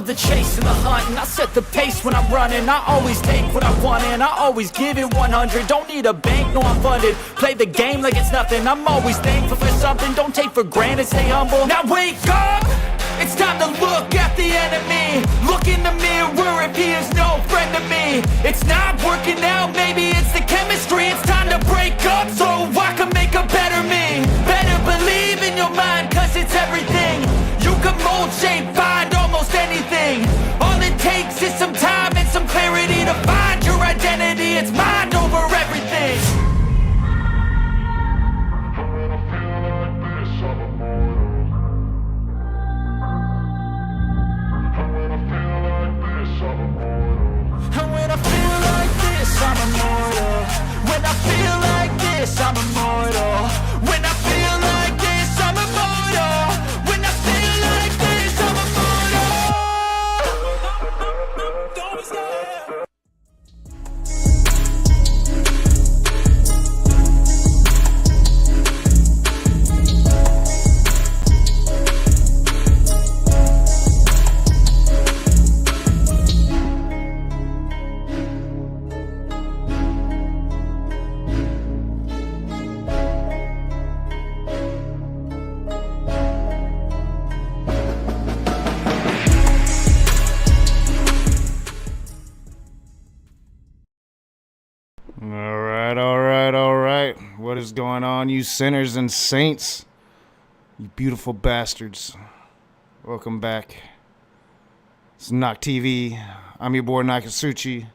the chase and the hunt, and I set the pace when I'm running. I always take what I want and I always give it 100. Don't need a bank, no I'm funded. Play the game like it's nothing. I'm always thankful for something. Don't take for granted, stay humble. Now wake up! It's time to look at the enemy. Look in the mirror if he is no friend to me. It's not working out, maybe it's the chemistry. It's time to break up so I can make a better me. Better believe in your mind, cause it's everything. You can mold, shape, find almost anything. All it takes is some time and some clarity to find your identity. It's mind over everything. And when I feel like this, I'm immortal. When I feel like this, I'm immortal. When I feel like this, I'm immortal. When I feel like this, I'm immortal. Don't stop. All right. What is going on, you sinners and saints? You beautiful bastards. Welcome back. It's Knock TV. I'm your boy Nakasuchi.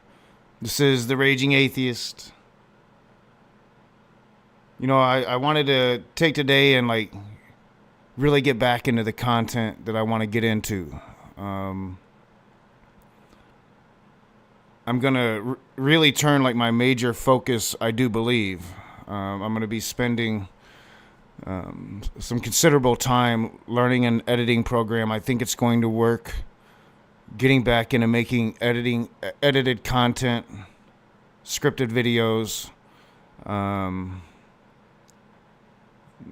This is the Raging Atheist. You know, I wanted to take today and really get back into the content that I want to get into. I'm going to really turn my major focus, I do believe. I'm going to be spending some considerable time learning an editing program. I think it's going to work. Getting back into making edited content, scripted videos,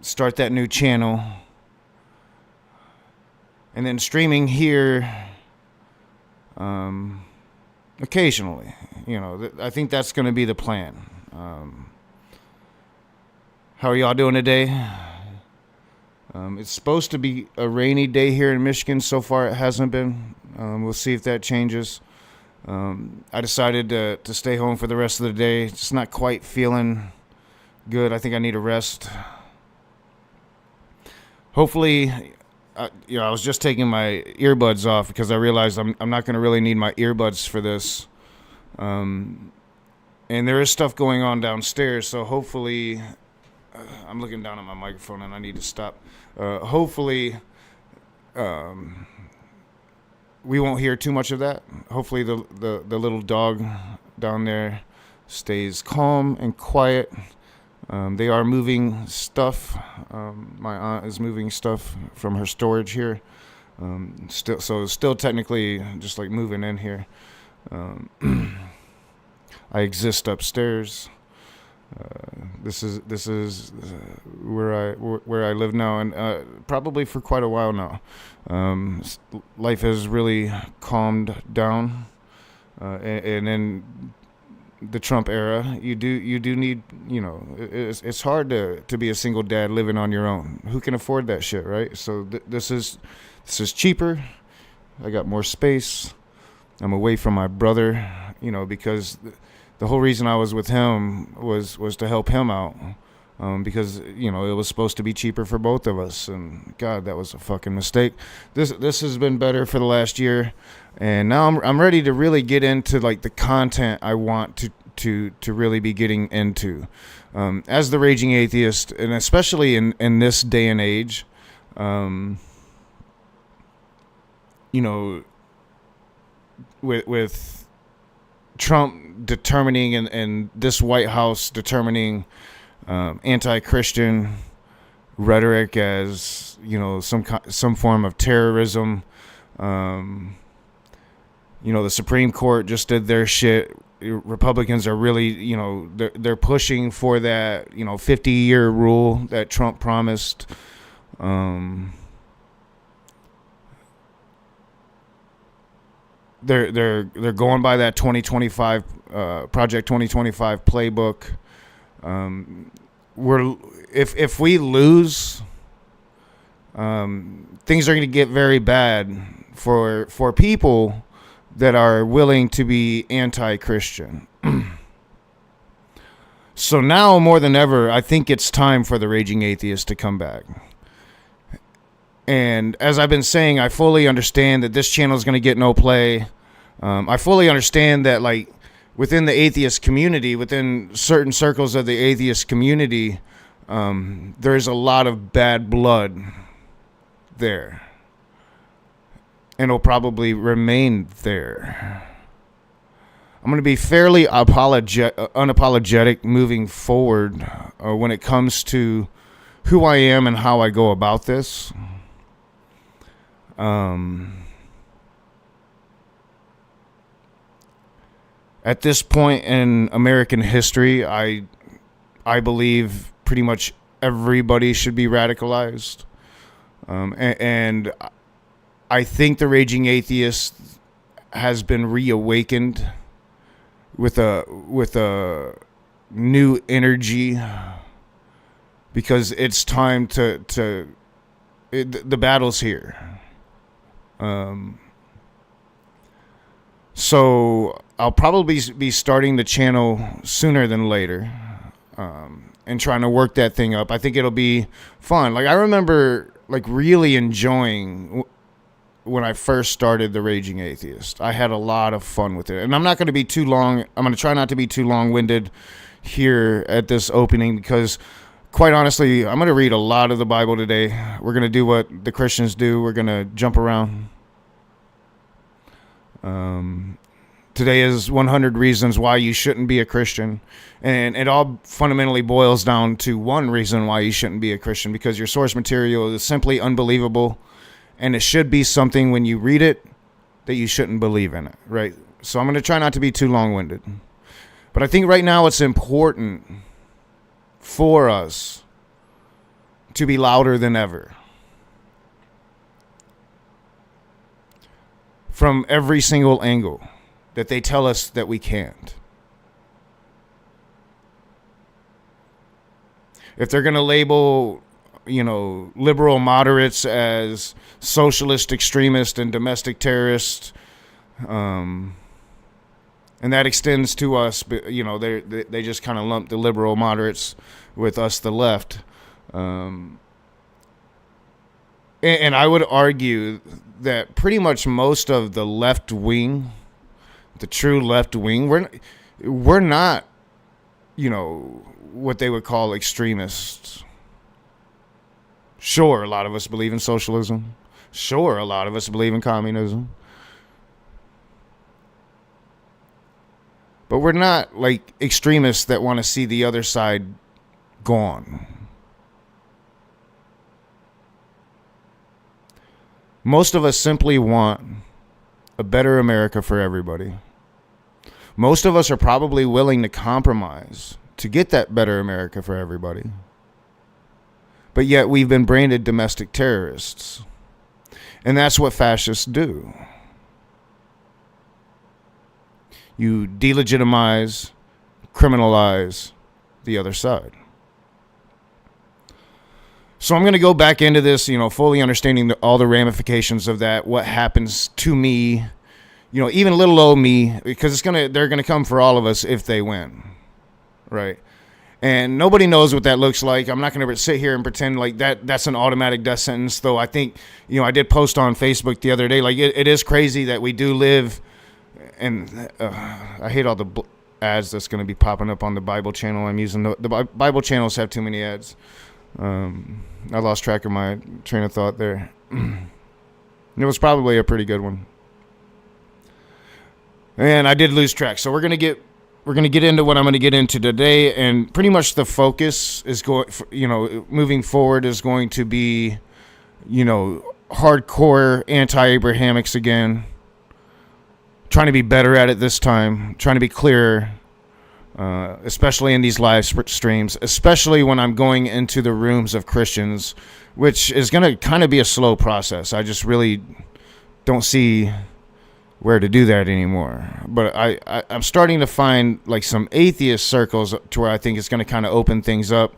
start that new channel, and then streaming here occasionally. You know, I think that's going to be the plan. How are y'all doing today? It's supposed to be a rainy day here in Michigan. So far it hasn't been. We'll see if that changes. I decided to stay home for the rest of the day. Just not quite feeling good. I think I need a rest. Hopefully, I was just taking my earbuds off because I realized I'm not going to really need my earbuds for this. And there is stuff going on downstairs, so hopefully, I'm looking down at my microphone and I need to stop. Hopefully, we won't hear too much of that. Hopefully the little dog down there stays calm and quiet. They are moving stuff. My aunt is moving stuff from her storage here. Still technically just moving in here. I exist upstairs. This is where I live now, and probably for quite a while now. Life has really calmed down, and in the Trump era, you do need, it's hard to be a single dad living on your own. Who can afford that shit, right? So this is cheaper. I got more space. I'm away from my brother, because the whole reason I was with him was to help him out, because it was supposed to be cheaper for both of us, and God, that was a fucking mistake. This has been better for the last year, and now I'm ready to really get into the content I want to really be getting into, as the Raging Atheist, and especially in this day and age, with Trump determining and this White House determining anti-Christian rhetoric as some form of terrorism. The Supreme Court just did their shit. Republicans are really, they're pushing for that 50-year rule that Trump promised. they're going by that 2025 Project 2025 playbook. If we lose, things are going to get very bad for people that are willing to be anti-Christian. So now more than ever, I think it's time for the Raging Atheist to come back. And as I've been saying, I fully understand that this channel is going to get no play. I fully understand that, like, within the atheist community, within certain circles of the atheist community, there's a lot of bad blood there. And it'll probably remain there. I'm going to be fairly unapologetic moving forward when it comes to who I am and how I go about this. At this point in American history, I believe pretty much everybody should be radicalized. And I think the Raging Atheist has been reawakened with a new energy, because it's time the battle's here. So I'll probably be starting the channel sooner than later, and trying to work that thing up. I think it'll be fun. Like, I remember, like, really enjoying when I first started the Raging Atheist. I had a lot of fun with it. And I'm not going to be too long. I'm going to try not to be too long-winded here at this opening, because quite honestly, I'm going to read a lot of the Bible today. We're going to do what the Christians do. We're going to jump around. Today is 100 reasons why you shouldn't be a Christian. And it all fundamentally boils down to one reason why you shouldn't be a Christian, because your source material is simply unbelievable. And it should be something, when you read it, that you shouldn't believe in it, right? So I'm going to try not to be too long-winded. But I think right now it's important for us to be louder than ever. From every single angle that they tell us that we can't. If they're going to label, liberal moderates as socialist extremists and domestic terrorists, and that extends to us, but, they just kind of lump the liberal moderates with us, the left. And I would argue that pretty much most of the left wing, the true left wing, we're not, what they would call extremists. Sure, a lot of us believe in socialism. Sure, a lot of us believe in communism. But we're not like extremists that want to see the other side gone. Most of us simply want a better America for everybody. Most of us are probably willing to compromise to get that better America for everybody. But yet we've been branded domestic terrorists. And that's what fascists do. You delegitimize, criminalize the other side. So I'm going to go back into this, fully understanding all the ramifications of that, what happens to me, even little old me, because they're going to come for all of us if they win, right? And nobody knows what that looks like. I'm not going to sit here and pretend like that's an automatic death sentence, though I think, I did post on Facebook the other day, like it is crazy that we do live, and I hate all the ads that's going to be popping up on the Bible channel I'm using. The Bible channels have too many ads. I lost track of my train of thought there. It was probably a pretty good one. And I did lose track. So we're going to get into what I'm going to get into today, and pretty much the focus is moving forward is going to be, hardcore anti-Abrahamics again. Trying to be better at it this time, trying to be clearer, especially in these live streams, especially when I'm going into the rooms of Christians, which is going to kind of be a slow process. I just really don't see where to do that anymore. But I'm starting to find like some atheist circles to where I think it's going to kind of open things up.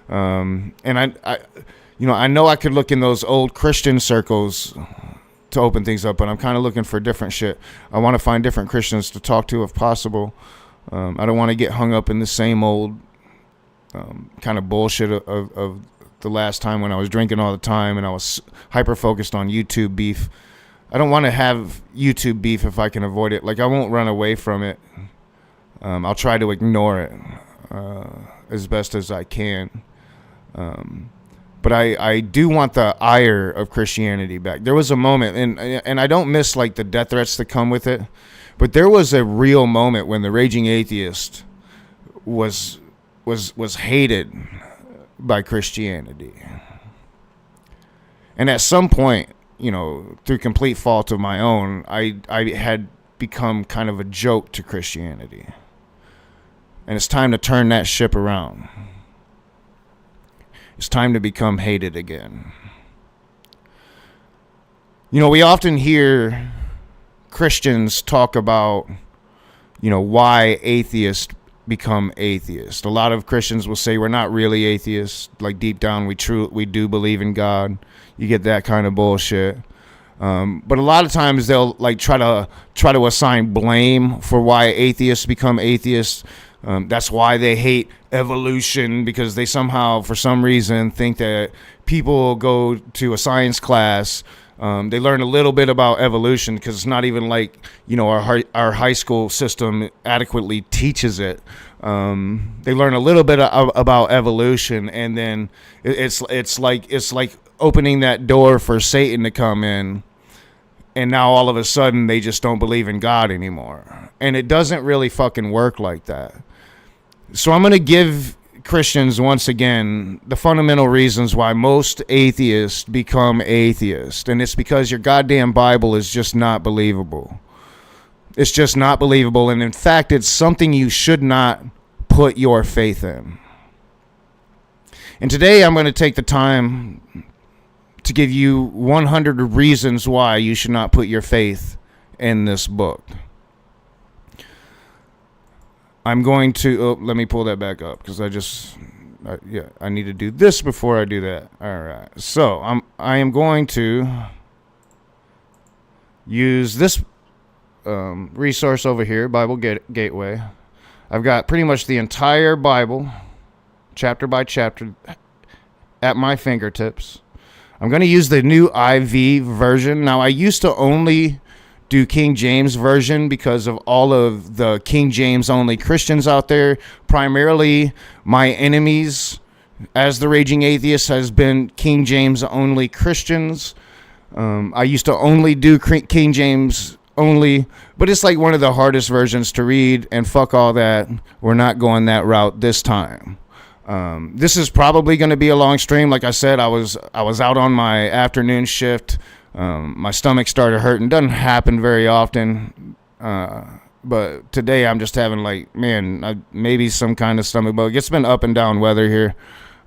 And I know I could look in those old Christian circles to open things up, but I'm kind of looking for different shit. I want to find different Christians to talk to if possible. I don't want to get hung up in the same old kind of bullshit of the last time when I was drinking all the time and I was hyper focused on YouTube beef. I don't want to have YouTube beef if I can avoid it. Like, I won't run away from it. I'll try to ignore it as best as I can. But I do want the ire of Christianity back. There was a moment, and I don't miss like the death threats that come with it, but there was a real moment when the Raging Atheist was hated by Christianity. And at some point, through complete fault of my own, I had become kind of a joke to Christianity. And it's time to turn that ship around. It's time to become hated again. We often hear Christians talk about, why atheists become atheists. A lot of Christians will say we're not really atheists. Like, deep down, we do believe in God. You get that kind of bullshit. But a lot of times they'll like try to assign blame for why atheists become atheists. That's why they hate evolution, because they somehow, for some reason, think that people go to a science class, they learn a little bit about evolution, because it's not even like, our high school system adequately teaches it. They learn a little bit about evolution, and then it's like opening that door for Satan to come in, and now all of a sudden they just don't believe in God anymore. And it doesn't really fucking work like that. So I'm going to give Christians, once again, the fundamental reasons why most atheists become atheists. And it's because your goddamn Bible is just not believable. It's just not believable. And in fact, it's something you should not put your faith in. And today I'm going to take the time to give you 100 reasons why you should not put your faith in this book. I'm going to, let me pull that back up, because I need to do this before I do that. All right. So I am going to use this resource over here, Bible Gateway. I've got pretty much the entire Bible, chapter by chapter, at my fingertips. I'm going to use the new IV version. Now, I used to only do King James version because of all of the King James only Christians out there. Primarily, my enemies as the Raging Atheist has been King James only Christians. I used to only do King James only, but it's like one of the hardest versions to read, and fuck all that. We're not going that route this time. This is probably going to be a long stream. Like I said, I was out on my afternoon shift. My stomach started hurting. Doesn't happen very often, but today I'm just having maybe some kind of stomach bug. It's been up and down weather here,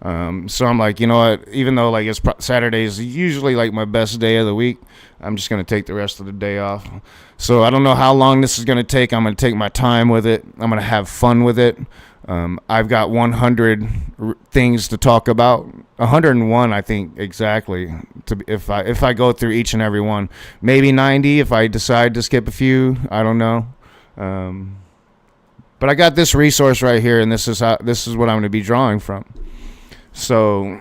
so I'm like, you know what? Even though it's Saturday is usually like my best day of the week, I'm just gonna take the rest of the day off. So I don't know how long this is gonna take. I'm gonna take my time with it. I'm gonna have fun with it. I've got 100 things to talk about, 101, I think, exactly. If I go through each and every one, maybe 90 if I decide to skip a few. I don't know. But I got this resource right here, and this is what I'm going to be drawing from. So,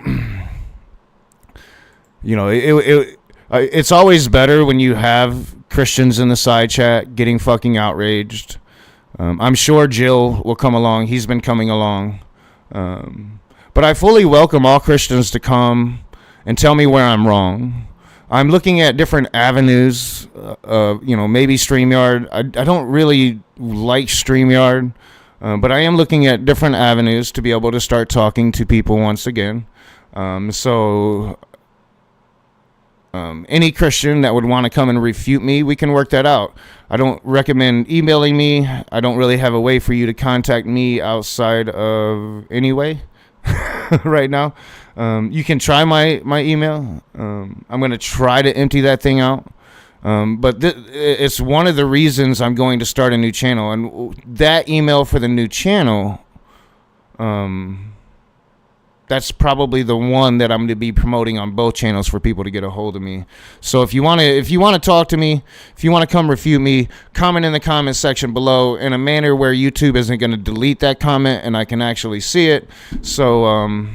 it's always better when you have Christians in the side chat getting fucking outraged. I'm sure Jill will come along. He's been coming along. But I fully welcome all Christians to come and tell me where I'm wrong. I'm looking at different avenues, maybe StreamYard. I don't really like StreamYard, but I am looking at different avenues to be able to start talking to people once again. Any Christian that would want to come and refute me, we can work that out. I don't recommend emailing me. I don't really have a way for you to contact me outside of anyway right now. You can try my email. I'm going to try to empty that thing out. But it's one of the reasons I'm going to start a new channel. And that email for the new channel, that's probably the one that I'm going to be promoting on both channels for people to get a hold of me. So if you want to talk to me, if you want to come refute me, comment in the comment section below in a manner where YouTube isn't going to delete that comment and I can actually see it. So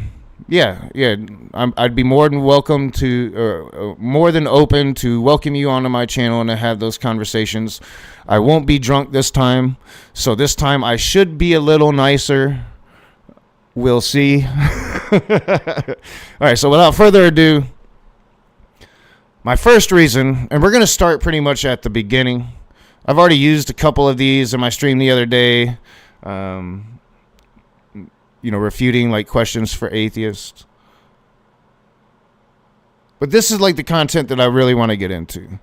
yeah, I'd be more than welcome to, more than open to welcome you onto my channel and to have those conversations. I won't be drunk this time, so this time I should be a little nicer. We'll see. All right, so without further ado, my first reason, and we're going to start pretty much at the beginning. I've already used a couple of these in my stream the other day, refuting like questions for atheists. But this is like the content that I really want to get into.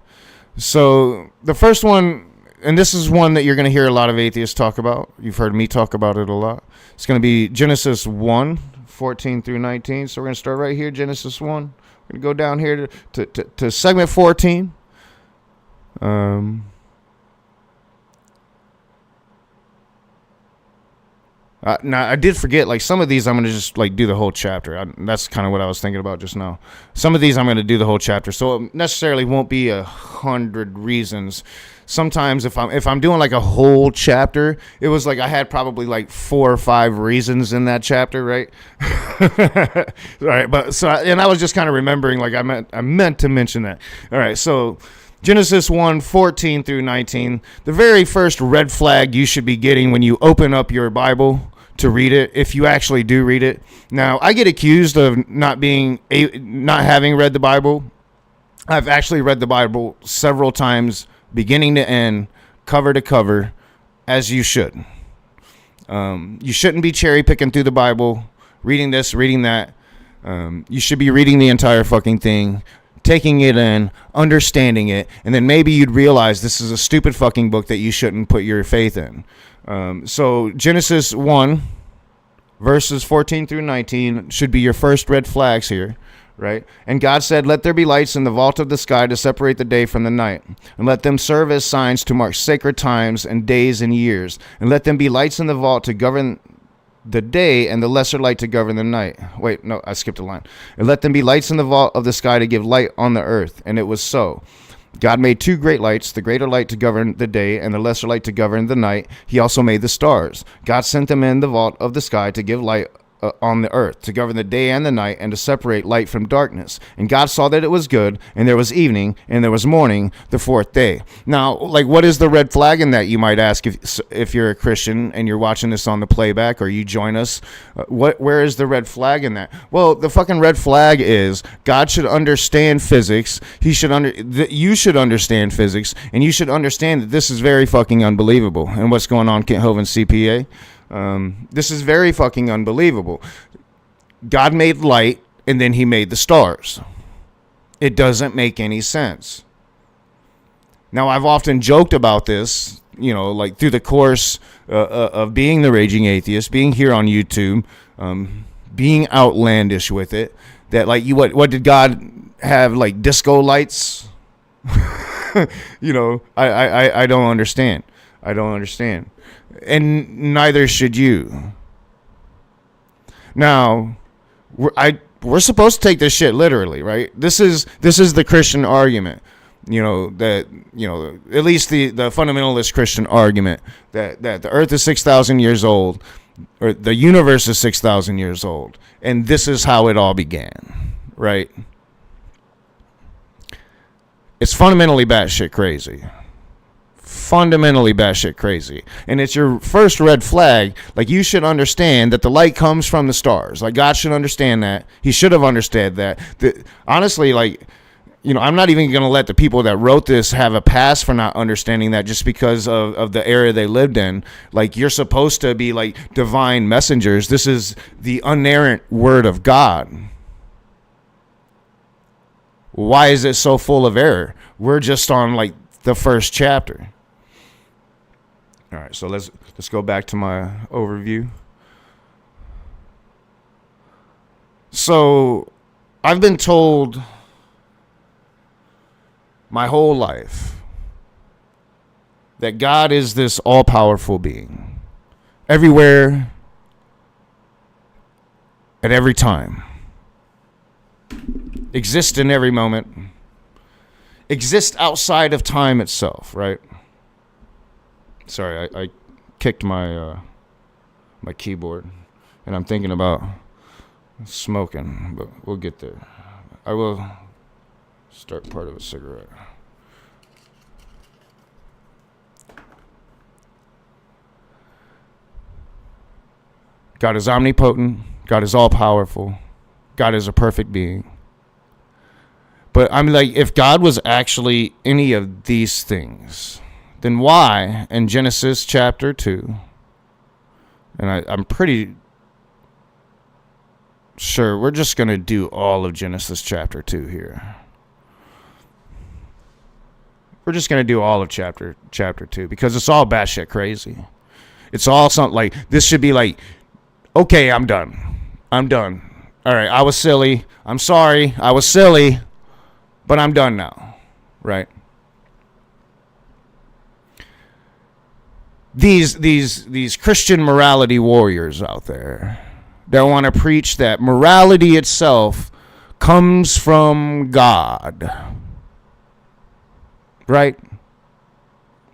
So the first one, and this is one that you're going to hear a lot of atheists talk about. You've heard me talk about it a lot. It's going to be Genesis 1, 14 through 19. So we're going to start right here, Genesis 1. We're going to go down here to segment 14. Now, I did forget, like, some of these I'm going to just, like, do the whole chapter. That's kind of what I was thinking about just now. Some of these I'm going to do the whole chapter, so it necessarily won't be 100 reasons. Sometimes if I'm doing, like, a whole chapter, it was, like, I had probably, like, 4 or 5 reasons in that chapter, right? All right, and I was just kind of remembering, like, I meant to mention that. All right, so Genesis 1, 14 through 19, the very first red flag you should be getting when you open up your Bible to read it, if you actually do read it. Now, I get accused of not having read the Bible. I've actually read the Bible several times, beginning to end, cover to cover, as you should. You shouldn't be cherry picking through the Bible, reading this, reading that. You should be reading the entire fucking thing, taking it in, understanding it, and then maybe you'd realize this is a stupid fucking book that you shouldn't put your faith in. So Genesis 1, verses 14 through 19 should be your first red flags here, right? And God said, "Let there be lights in the vault of the sky to separate the day from the night, and let them serve as signs to mark sacred times and days and years, and let them be lights in the vault to govern the day, and the lesser light to govern the night." Wait, no, I skipped a line. "And let them be lights in the vault of the sky to give light on the earth." And it was so. God made 2 great lights, the greater light to govern the day and the lesser light to govern the night. He also made the stars. God sent them in the vault of the sky to give light on the earth, to govern the day and the night, and to separate light from darkness. And God saw that it was good, and there was evening, and there was morning, the 4th day. Now, like, what is the red flag in that, you might ask, if you're a Christian and you're watching this on the playback, or you join us? Where is the red flag in that? Well, the fucking red flag is God should understand physics. You should understand physics, and you should understand that this is very fucking unbelievable. And what's going on, Kent Hovind CPA? This is very fucking unbelievable. God made light, and then he made the stars. It doesn't make any sense. Now, I've often joked about this, like through the course of being the Raging Atheist, being here on YouTube, being outlandish with it, that, like, what did God have, like, disco lights? I don't understand. I don't understand. And neither should you. Now, we're supposed to take this shit literally, right? This is the Christian argument, at least the fundamentalist Christian argument that the earth is 6,000 years old, or the universe is 6,000 years old, and this is how it all began, right? It's fundamentally batshit crazy. Fundamentally batshit crazy. And it's your first red flag. Like, you should understand that the light comes from the stars. Like, God should understand that. He should have understood that. Honestly, like, I'm not even going to let the people that wrote this have a pass for not understanding that, just because of the era they lived in. Like, you're supposed to be, like, divine messengers. This is the inerrant word of God. Why is it so full of error? We're just on, like, the first chapter. All right, so let's go back to my overview. So, I've been told my whole life that God is this all-powerful being, everywhere, at every time, exists in every moment, exists outside of time itself, right? Sorry, I kicked my my keyboard, and I'm thinking about smoking, but we'll get there. I will start part of a cigarette. God is omnipotent. God is all-powerful. God is a perfect being. But I'm like, if God was actually any of these things, then why in Genesis chapter 2, and I'm pretty sure we're just going to do all of Genesis chapter 2 here. We're just going to do all of chapter 2 because it's all batshit crazy. It's all something like, this should be like, okay, I'm done. All right, I was silly. I'm sorry, I was silly, but I'm done now, right? These Christian morality warriors out there that want to preach that morality itself comes from God, right?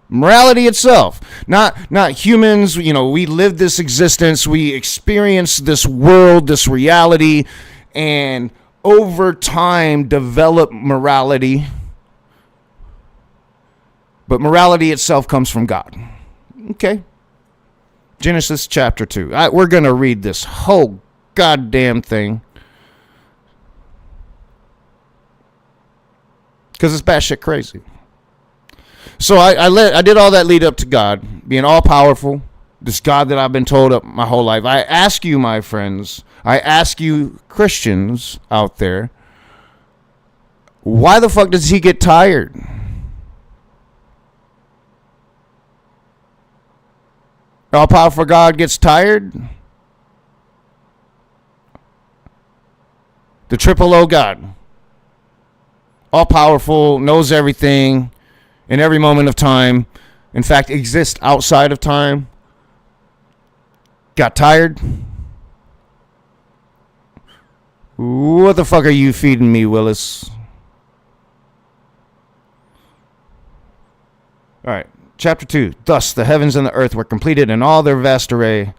Morality itself, not humans. You know, we live this existence, we experience this world, this reality, and over time develop morality. But morality itself comes from God. Okay. Genesis chapter 2. We're going to read this whole goddamn thing, because it's batshit crazy. So I did all that lead up to God being all powerful, this God that I've been told up my whole life. I ask you, my friends, I ask you Christians out there, why the fuck does he get tired? All powerful God gets tired? The triple O God, all powerful, knows everything in every moment of time, in fact exists outside of time, got tired? What the fuck are you feeding me, Willis? Alright, chapter 2. Thus the heavens and the earth were completed in all their vast array.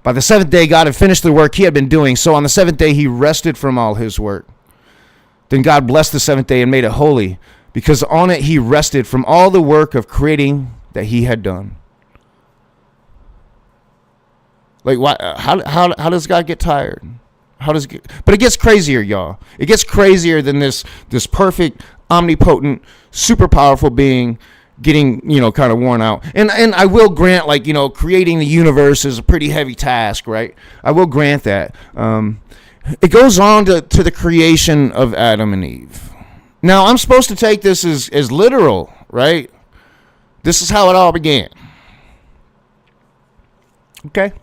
By the seventh day God had finished the work he had been doing, so on the seventh day he rested from all his work. Then God blessed the seventh day and made it holy, because on it he rested from all the work of creating that he had done. Like, why? How does God get tired? But it gets crazier, y'all. It gets crazier than this perfect, omnipotent, super powerful being getting, kind of worn out. And I will grant, like, creating the universe is a pretty heavy task, right? I will grant that. It goes on to the creation of Adam and Eve. Now, I'm supposed to take this as literal, right? This is how it all began. Okay?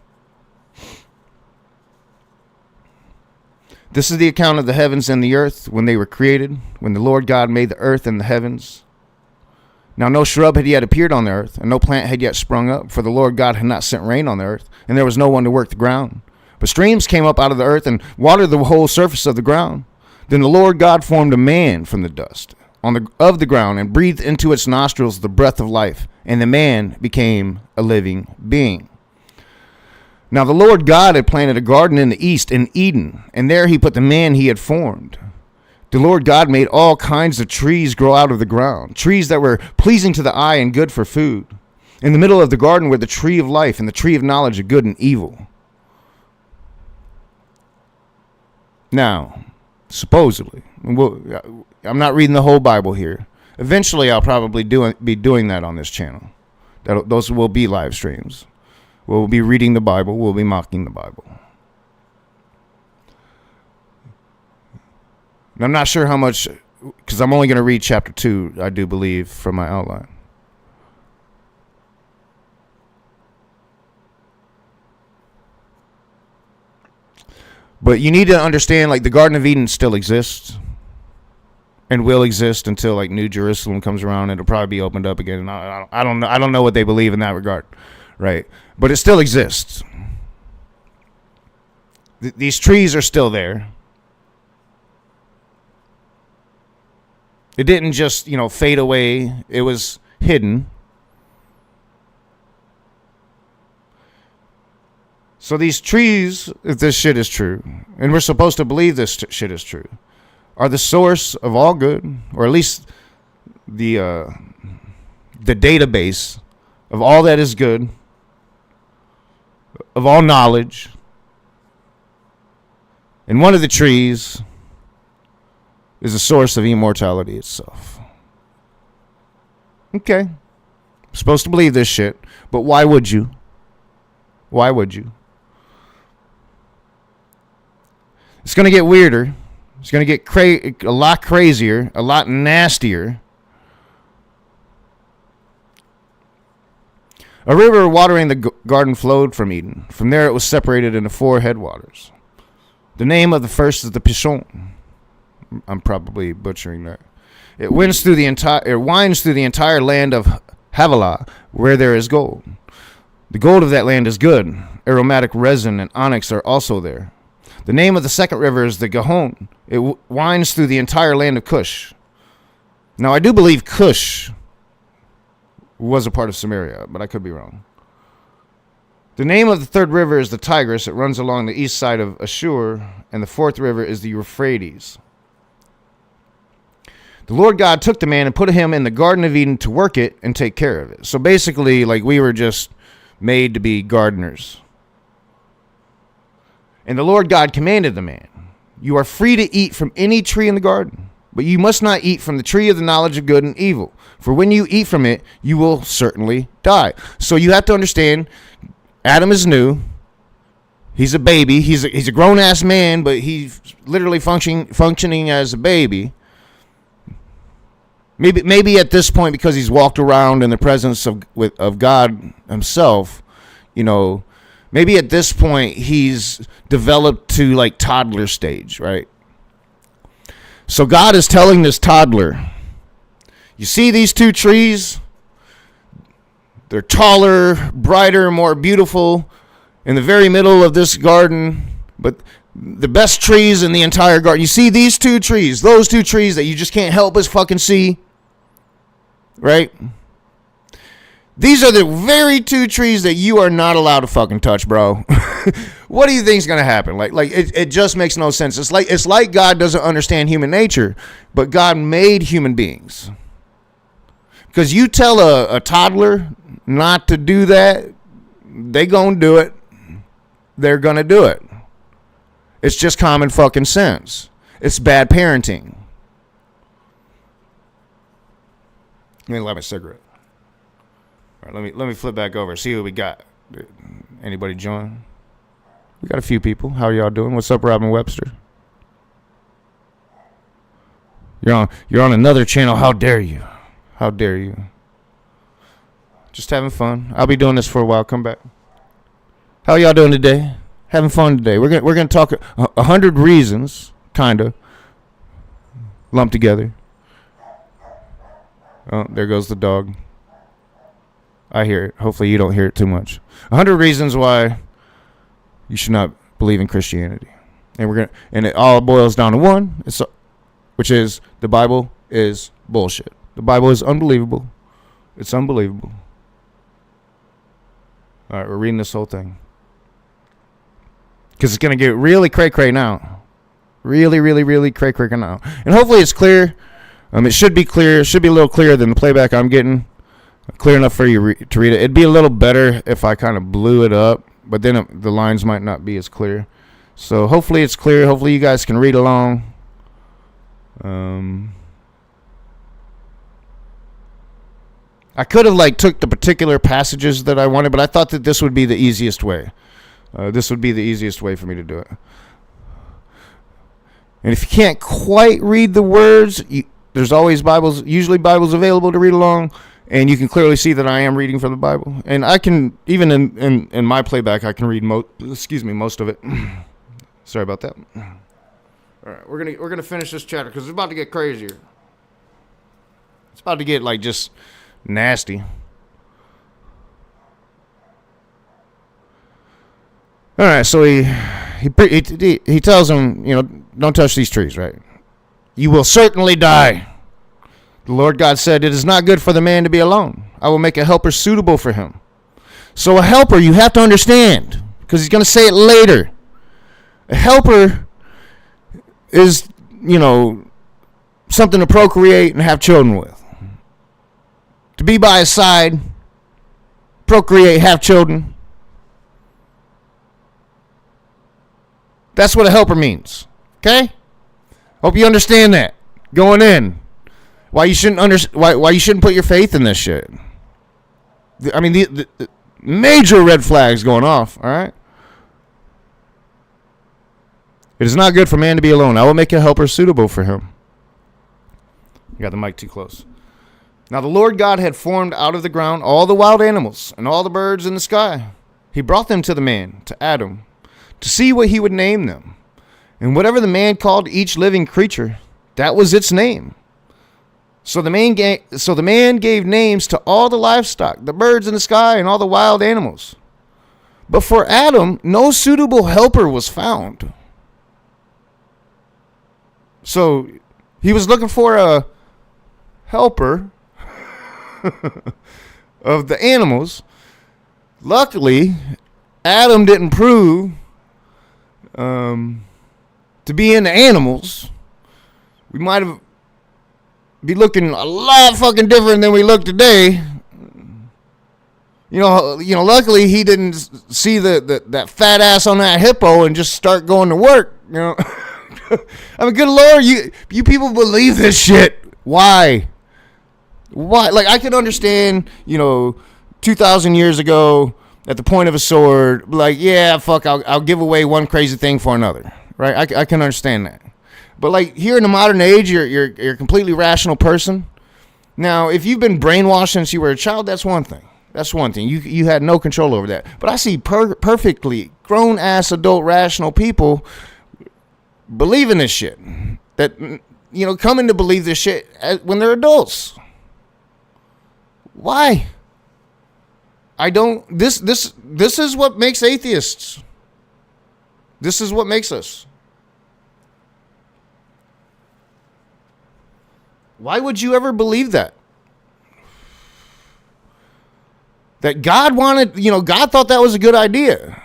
This is the account of the heavens and the earth when they were created, when the Lord God made the earth and the heavens. Now no shrub had yet appeared on the earth, and no plant had yet sprung up, for the Lord God had not sent rain on the earth, and there was no one to work the ground. But streams came up out of the earth and watered the whole surface of the ground. Then the Lord God formed a man from the dust of the ground and breathed into its nostrils the breath of life, and the man became a living being. Now the Lord God had planted a garden in the east, in Eden, and there he put the man he had formed. The Lord God made all kinds of trees grow out of the ground, trees that were pleasing to the eye and good for food. In the middle of the garden were the tree of life and the tree of knowledge of good and evil. Now, supposedly, I'm not reading the whole Bible here. Eventually, I'll probably be doing that on this channel. Those will be live streams. We'll be reading the Bible. We'll be mocking the Bible. And I'm not sure how much, because I'm only going to read chapter 2, I do believe, from my outline. But you need to understand, like, the Garden of Eden still exists. and will exist until like New Jerusalem comes around. It'll probably be opened up again. And I don't know. I don't know what they believe in that regard, right? But it still exists. These trees are still there. It didn't just, fade away. It was hidden. So these trees, if this shit is true, and we're supposed to believe this shit is true, are the source of all good, or at least the database of all that is good, of all knowledge. And one of the trees is the source of immortality itself. Okay. I'm supposed to believe this shit, but why would you? Why would you? It's going to get weirder. It's going to get a lot crazier, a lot nastier. A river watering the garden flowed from Eden. From there it was separated into 4 headwaters. The name of the first is the Pishon. I'm probably butchering that. It winds through the entire land of Havilah, where there is gold. The gold of that land is good. Aromatic resin and onyx are also there. The name of the second river is the Gihon. It winds through the entire land of Cush. Now, I do believe Cush was a part of Samaria, but I could be wrong. The name of the third river is the Tigris. It runs along the east side of Ashur, and the fourth river is the Euphrates. The Lord God took the man and put him in the Garden of Eden to work it and take care of it. So basically, like, we were just made to be gardeners. And the Lord God commanded the man, "You are free to eat from any tree in the garden, but you must not eat from the tree of the knowledge of good and evil. For when you eat from it, you will certainly die." So you have to understand, Adam is new. He's a baby. He's a grown-ass man, but he's literally functioning as a baby. Maybe at this point, because he's walked around in the presence of God himself, maybe at this point he's developed to like toddler stage, right? So God is telling this toddler, you see these 2 trees? They're taller, brighter, more beautiful in the very middle of this garden, but the best trees in the entire garden. You see these 2 trees, those 2 trees that you just can't help but fucking see, right? These are the very 2 trees that you are not allowed to fucking touch, bro. What do you think is gonna happen? Like it just makes no sense. It's like God doesn't understand human nature, but God made human beings. Because you tell a toddler not to do that, they gonna do it. They're gonna do it. It's just common fucking sense. It's bad parenting. Let me light my cigarette. All right, let me flip back over. See what we got. Anybody join? We got a few people. How are y'all doing? What's up, Robin Webster? You're on another channel. How dare you? How dare you? Just having fun. I'll be doing this for a while. Come back. How y'all doing today? Having fun today. We're gonna talk 100 reasons, kinda, lumped together. Oh, there goes the dog. I hear it. Hopefully you don't hear it too much. 100 reasons why you should not believe in Christianity, and it all boils down to one, which is the Bible is bullshit. The Bible is unbelievable. It's unbelievable. All right, we're reading this whole thing because it's gonna get really cray now. Really, really, really cray now, and hopefully it's clear. It should be clear. It should be a little clearer than the playback I'm getting. Clear enough for you to read it. It'd be a little better if I kind of blew it up, but then the lines might not be as clear. So hopefully it's clear. Hopefully you guys can read along. I could have took the particular passages that I wanted, but I thought that this would be the easiest way. This would be the easiest way for me to do it. And if you can't quite read the words, there's always usually Bibles available to read along. And you can clearly see that I am reading from the Bible. And I can, even in my playback, I can read most of it. Sorry about that. All right, we're gonna finish this chapter because it's about to get crazier. It's about to get, like, just nasty. All right, so he tells him, don't touch these trees, right? You will certainly die. The Lord God said, it is not good for the man to be alone. I will make a helper suitable for him. So a helper, you have to understand, because he's going to say it later. A helper is, something to procreate and have children with. To be by his side, procreate, have children. That's what a helper means. Okay? Hope you understand that going in. Why you shouldn't why you shouldn't put your faith in this shit. I mean, the major red flags going off, all right? It is not good for man to be alone. I will make a helper suitable for him. You got the mic too close. Now the Lord God had formed out of the ground all the wild animals and all the birds in the sky. He brought them to the man, to Adam, to see what he would name them. And whatever the man called each living creature, that was its name. So the man gave names to all the livestock, the birds in the sky, and all the wild animals. But for Adam, no suitable helper was found. So he was looking for a helper of the animals. Luckily, Adam didn't prove to be into animals. We might have be looking a lot fucking different than we look today. Luckily he didn't see that fat ass on that hippo and just start going to work. I mean, good Lord, you people believe this shit. Why? Like, I could understand, 2,000 years ago at the point of a sword, like, yeah, fuck, I'll give away one crazy thing for another, right? I can understand that. But, like, here in the modern age, you're a completely rational person. Now, if you've been brainwashed since you were a child, that's one thing. That's one thing. You had no control over that. But I see perfectly grown-ass adult rational people believing this shit. That, coming to believe this shit when they're adults. Why? I don't... This is what makes atheists. This is what makes us. Why would you ever believe that? That God wanted, God thought that was a good idea.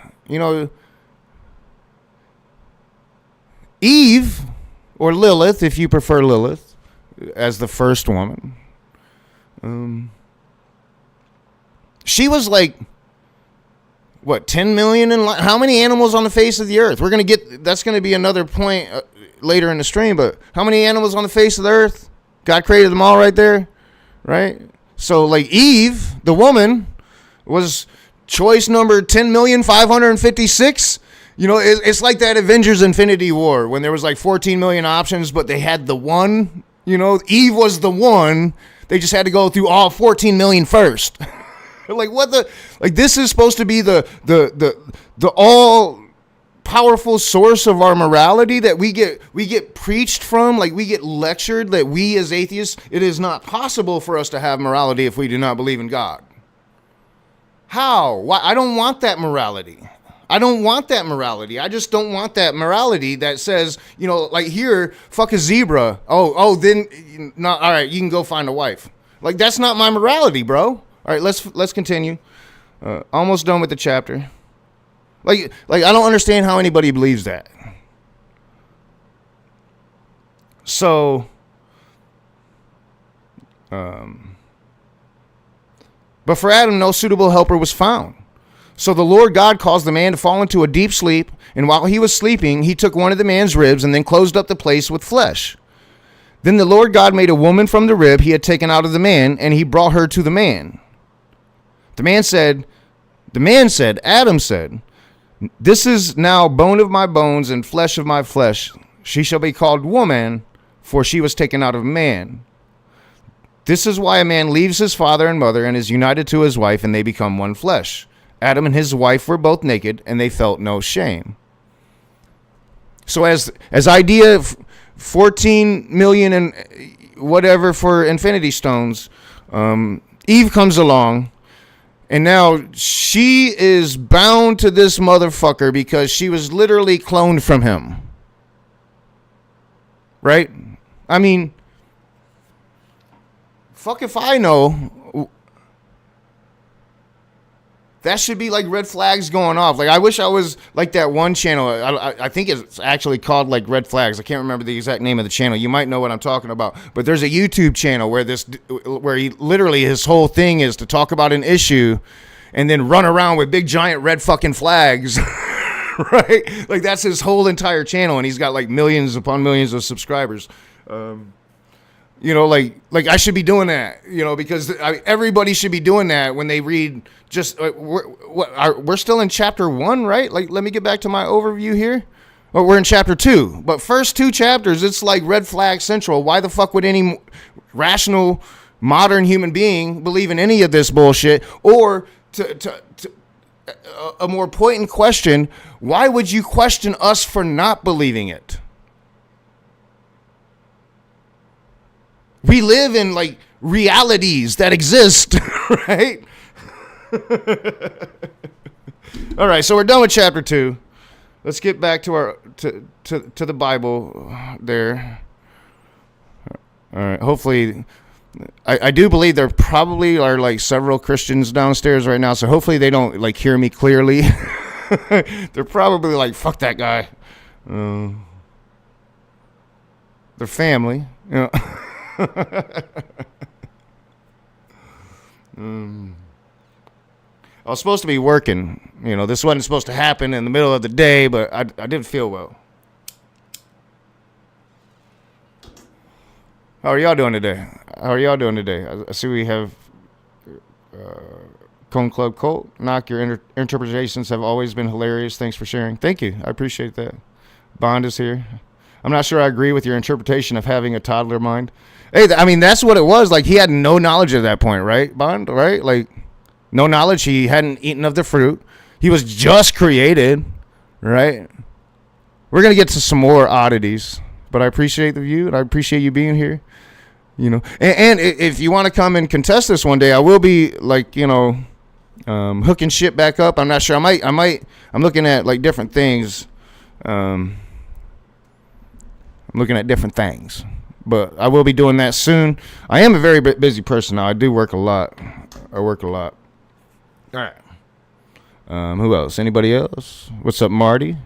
Eve, or Lilith, if you prefer Lilith, as the first woman, she was like, 10 million how many animals on the face of the earth? That's going to be another point later in the stream, but how many animals on the face of the earth? God created them all right there, right? So, like, Eve, the woman, was choice number 10,556,000. It's like that Avengers Infinity War when there was like 14 million options, but they had the one. Eve was the one. They just had to go through all 14 million first. Like, what the? Like, this is supposed to be the all powerful source of our morality that we get preached from, like we get lectured that we as atheists, it is not possible for us to have morality if we do not believe in God. How? Why? I don't want that morality. I don't want that morality. I just don't want that morality that says, like, here, fuck a zebra. Then not all right, you can go find a wife. Like, that's not my morality, bro. All right, let's continue. Almost done with the chapter. Like I don't understand how anybody believes that. So, but for Adam, no suitable helper was found. So the Lord God caused the man to fall into a deep sleep, and while he was sleeping, he took one of the man's ribs and then closed up the place with flesh. Then the Lord God made a woman from the rib he had taken out of the man, and he brought her to the man. Adam said, "This is now bone of my bones and flesh of my flesh. She shall be called woman, for she was taken out of man. This is why a man leaves his father and mother and is united to his wife, and they become one flesh. Adam and his wife were both naked, and they felt no shame." So as idea of 14 million and whatever for Infinity Stones. Eve comes along, and now she is bound to this motherfucker because she was literally cloned from him. Right? I mean, fuck if I know. That should be like red flags going off. Like, I wish I was like that one channel. I think it's actually called like Red Flags. I can't remember the exact name of the channel. You might know what I'm talking about. But there's a YouTube channel where he literally, his whole thing is to talk about an issue and then run around with big giant red fucking flags. Right? Like, that's his whole entire channel, and he's got like millions upon millions of subscribers. You know, like I should be doing that, you know, because everybody should be doing that when they read. Just we're still in chapter 1, right? Like, let me get back to my overview here. Well, we're in chapter 2, but first 2 chapters, it's like red flag central. Why the fuck would any rational modern human being believe in any of this bullshit? Or to a more poignant question, why would you question us for not believing it? We live in like realities that exist, right? All right, so we're done with chapter 2. Let's get back to our to the Bible there. All right, hopefully, I do believe there probably are like several Christians downstairs right now, so hopefully they don't like hear me clearly. They're probably like, fuck that guy. Their family, you know. I was supposed to be working. You know, this wasn't supposed to happen in the middle of the day, but I didn't feel well. How are y'all doing today? I see we have Cone Club Colt. Knock, your interpretations have always been hilarious. Thanks for sharing. Thank you. I appreciate that. Bond is here. I'm not sure I agree with your interpretation of having a toddler mind. Hey, I mean, that's what it was. Like, he had no knowledge at that point, right, Bond? Right? Like, no knowledge. He hadn't eaten of the fruit. He was just created, right? We're going to get to some more oddities, but I appreciate the view, and I appreciate you being here, you know. And if you want to come and contest this one day, I will be, like, you know, hooking shit back up. I'm not sure. I'm looking at, like, different things. I'm looking at different things, but I will be doing that soon. I am a very busy person now. I do work a lot. All right. Who else? Anybody else? What's up, Marty?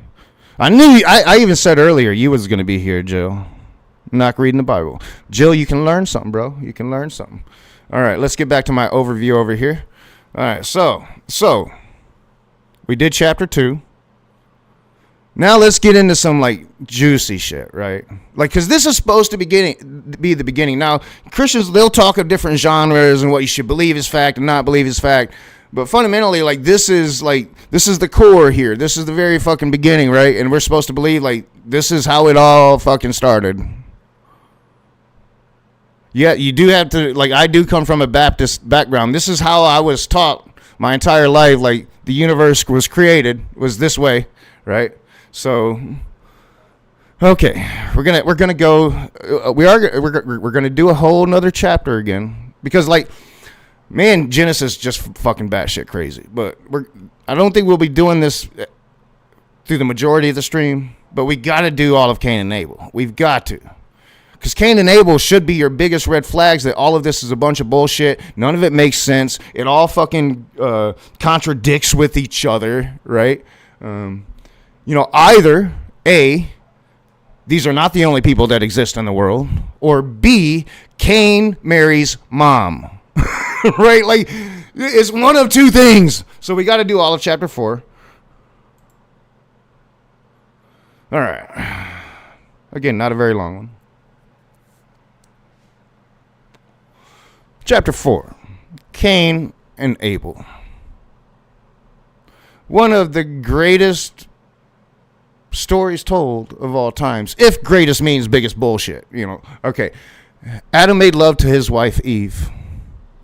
I even said earlier you was going to be here, Jill. Not reading the Bible. Jill, you can learn something, bro. You can learn something. All right, let's get back to my overview over here. All right, so we did chapter 2. Now let's get into some, like, juicy shit, right? Like, because this is supposed to be the beginning. Now, Christians, they'll talk of different genres and what you should believe is fact and not believe is fact. But fundamentally, like, this is the core here. This is the very fucking beginning, right? And we're supposed to believe, like, this is how it all fucking started. Yeah, you do have to, like, I do come from a Baptist background. This is how I was taught my entire life. Like, the universe was created, was this way, right? So, okay, we're gonna go. We're gonna do a whole nother chapter again because, like, man, Genesis just fucking batshit crazy. But I don't think we'll be doing this through the majority of the stream. But we got to do all of Cain and Abel. We've got to, because Cain and Abel should be your biggest red flags. That all of this is a bunch of bullshit. None of it makes sense. It all fucking contradicts with each other, right? You know, either A, these are not the only people that exist in the world, or B, Cain marries mom. Right? Like, it's one of two things. So we got to do all of chapter 4. All right. Again, not a very long one. Chapter 4. Cain and Abel. One of the greatest stories told of all times. If greatest means biggest bullshit, you know. Okay. Adam made love to his wife Eve,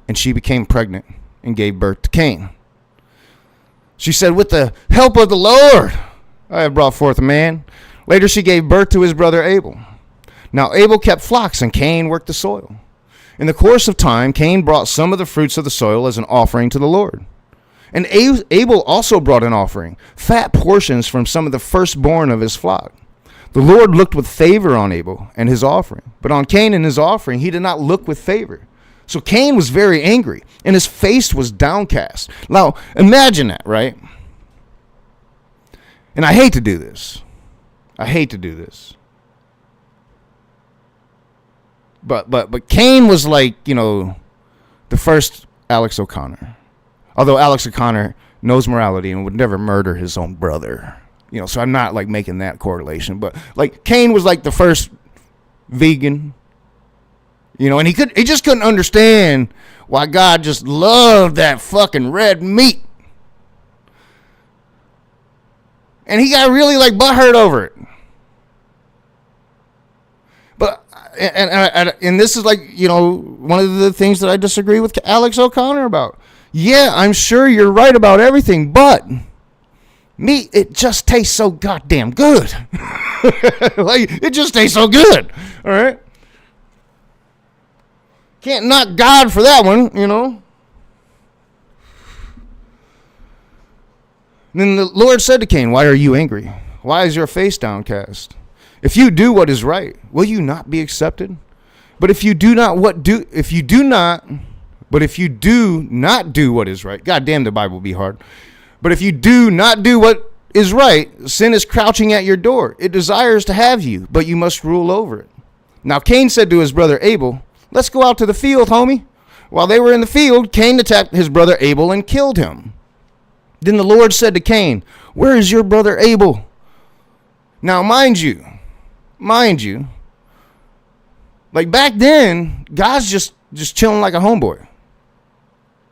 and she became pregnant and gave birth to Cain. She said, "With the help of the Lord, I have brought forth a man." Later, she gave birth to his brother Abel. Now Abel kept flocks, and Cain worked the soil. In the course of time, Cain brought some of the fruits of the soil as an offering to the Lord. And Abel also brought an offering, fat portions from some of the firstborn of his flock. The Lord looked with favor on Abel and his offering, but on Cain and his offering he did not look with favor. So Cain was very angry, and his face was downcast. Now, imagine that, right? And I hate to do this. But Cain was like, the first Alex O'Connor. Although Alex O'Connor knows morality and would never murder his own brother. So I'm not like making that correlation. But like Cain was like the first vegan. And he just couldn't understand why God just loved that fucking red meat. And he got really like butthurt over it. But and this is like, one of the things that I disagree with Alex O'Connor about. Yeah, I'm sure you're right about everything, but meat, it just tastes so goddamn good. Like, it just tastes so good. All right? Can't knock God for that one, Then the Lord said to Cain, "Why are you angry? Why is your face downcast? If you do what is right, will you not be accepted? But if you do not do what is right, God damn, the Bible be hard. But if you do not do what is right, sin is crouching at your door. It desires to have you, but you must rule over it." Now Cain said to his brother Abel, "Let's go out to the field, homie." While they were in the field, Cain attacked his brother Abel and killed him. Then the Lord said to Cain, "Where is your brother Abel?" Now, mind you, like back then, God's just chilling like a homeboy.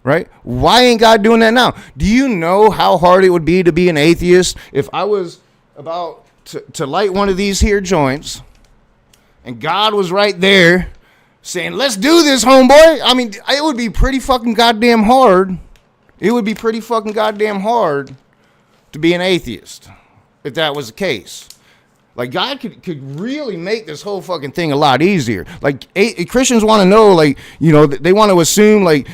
Right? Why ain't God doing that now? Do you know how hard it would be to be an atheist if I was about to light one of these here joints and God was right there saying, "Let's do this, homeboy"? I mean, it would be pretty fucking goddamn hard. It would be pretty fucking goddamn hard to be an atheist if that was the case. Like, God could really make this whole fucking thing a lot easier. Like, Christians want to know, like, they want to assume, like,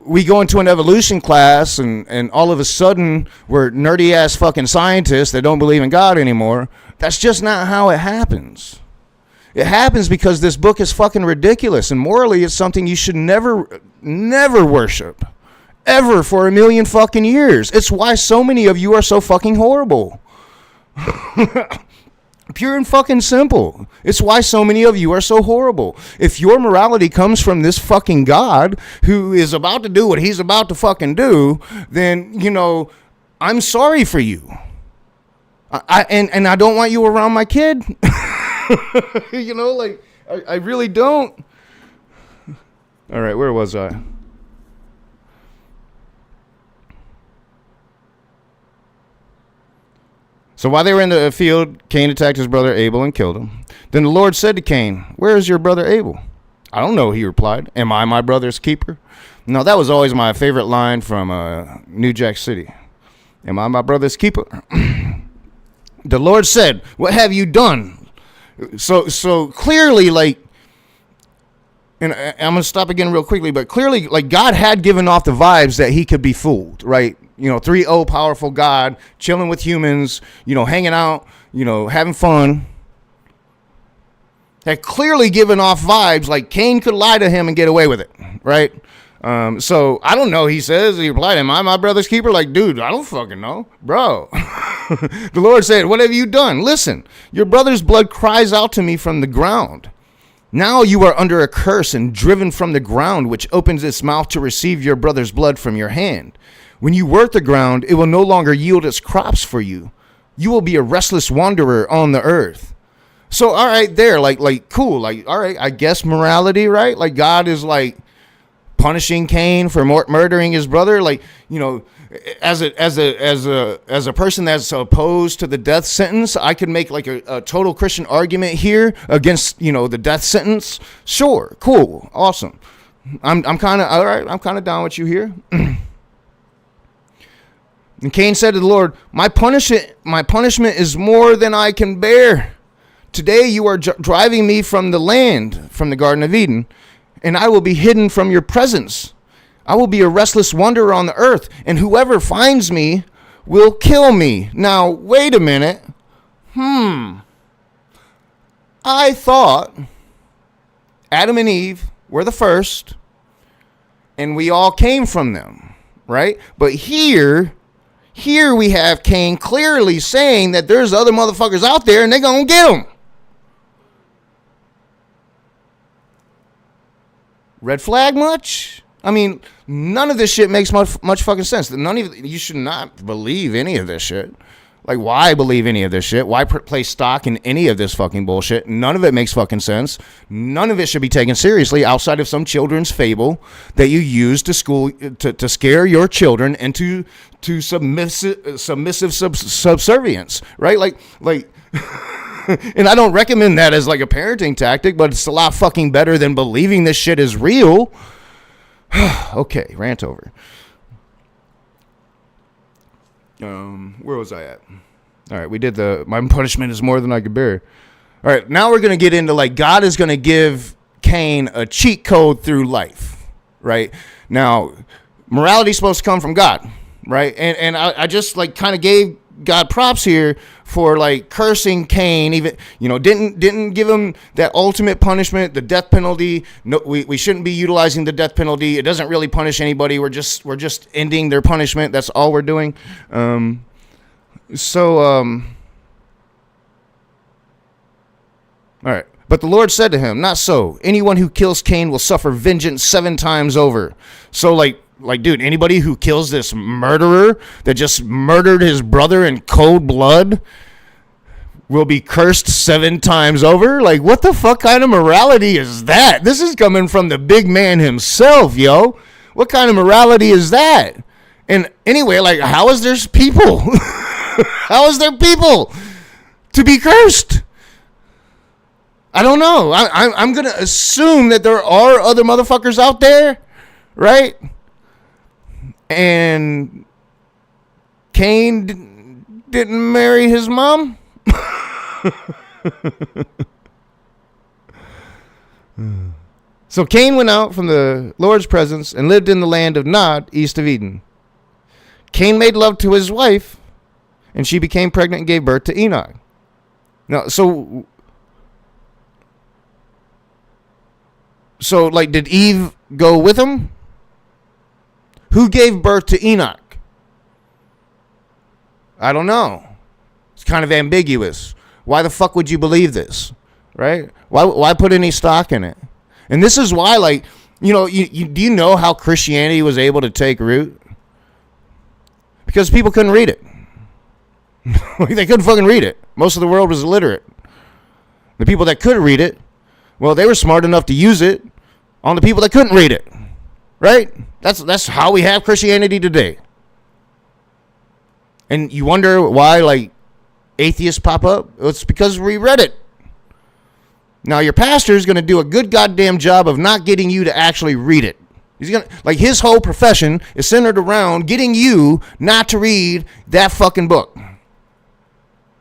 we go into an evolution class and all of a sudden we're nerdy ass fucking scientists that don't believe in God anymore. That's just not how it happens. It happens because this book is fucking ridiculous, and morally it's something you should never worship. Ever for a million fucking years. It's why so many of you are so fucking horrible. Pure and fucking simple. It's why so many of you are so horrible. If your morality comes from this fucking God who is about to do what he's about to fucking do, then, I'm sorry for you. And I don't want you around my kid. I really don't. All right, where was I? So while they were in the field, Cain attacked his brother Abel and killed him. Then the Lord said to Cain, "Where is your brother Abel?" "I don't know," he replied. "Am I my brother's keeper?" No, that was always my favorite line from New Jack City. Am I my brother's keeper? The Lord said, "What have you done?" So clearly, like, and I'm going to stop again real quickly, but clearly, like, God had given off the vibes that he could be fooled, right? 3-0 powerful God, chilling with humans, hanging out, having fun. Had clearly given off vibes like Cain could lie to him and get away with it, right? So I don't know. He replied, "Am I my brother's keeper?" Like, dude, I don't fucking know, bro. The Lord said, "What have you done? Listen, your brother's blood cries out to me from the ground. Now you are under a curse and driven from the ground, which opens its mouth to receive your brother's blood from your hand. When you work the ground, it will no longer yield its crops for you. You will be a restless wanderer on the earth." So, all right, there, like, cool. Like, all right, I guess morality, right? Like, God is, like, punishing Cain for murdering his brother. Like, as a person that's opposed to the death sentence, I could make, like, a total Christian argument here against, the death sentence. Sure, cool, awesome. I'm kind of, all right, I'm kind of down with you here. And Cain said to the Lord, my punishment is more than I can bear. Today you are driving me from the land, from the Garden of Eden, and I will be hidden from your presence. I will be a restless wanderer on the earth, and whoever finds me will kill me. Now, wait a minute. I thought Adam and Eve were the first, and we all came from them, right? But here we have Cain clearly saying that there's other motherfuckers out there, and they're gonna get them. Red flag much? I mean, none of this shit makes much fucking sense. You should not believe any of this shit. Like, why believe any of this shit? Why place stock in any of this fucking bullshit? None of it makes fucking sense. None of it should be taken seriously outside of some children's fable that you use to scare your children into submissive subservience, right? Like. And I don't recommend that as like a parenting tactic, but it's a lot fucking better than believing this shit is real. Okay, rant over. Where was I at? All right, we did my punishment is more than I could bear. All right, now we're going to get into like God is going to give Cain a cheat code through life, right? Now, morality is supposed to come from God, right? And I just like kind of gave God props here for like cursing Cain, even, didn't give him that ultimate punishment, the death penalty. No, we shouldn't be utilizing the death penalty. It doesn't really punish anybody. We're just ending their punishment. That's all we're doing. All right. But the Lord said to him, not so. Anyone who kills Cain will suffer vengeance 7 times over. So like, dude, anybody who kills this murderer that just murdered his brother in cold blood will be cursed 7 times over? Like, what the fuck kind of morality is that? This is coming from the big man himself, yo. What kind of morality is that? And anyway, like, how is there people? How is there people to be cursed? I don't know. I'm going to assume that there are other motherfuckers out there, right? And Cain didn't marry his mom? So Cain went out from the Lord's presence and lived in the land of Nod, east of Eden. Cain made love to his wife, and she became pregnant and gave birth to Enoch. Now, so like, did Eve go with him? Who gave birth to Enoch? I don't know. It's kind of ambiguous. Why the fuck would you believe this? Right? Why put any stock in it? And this is why, like, do you know how Christianity was able to take root? Because people couldn't read it. They couldn't fucking read it. Most of the world was illiterate. The people that could read it, well, they were smart enough to use it on the people that couldn't read it. Right? That's how we have Christianity today. And you wonder why, like, atheists pop up? It's because we read it. Now, your pastor is going to do a good goddamn job of not getting you to actually read it. He's going to, like, his whole profession is centered around getting you not to read that fucking book.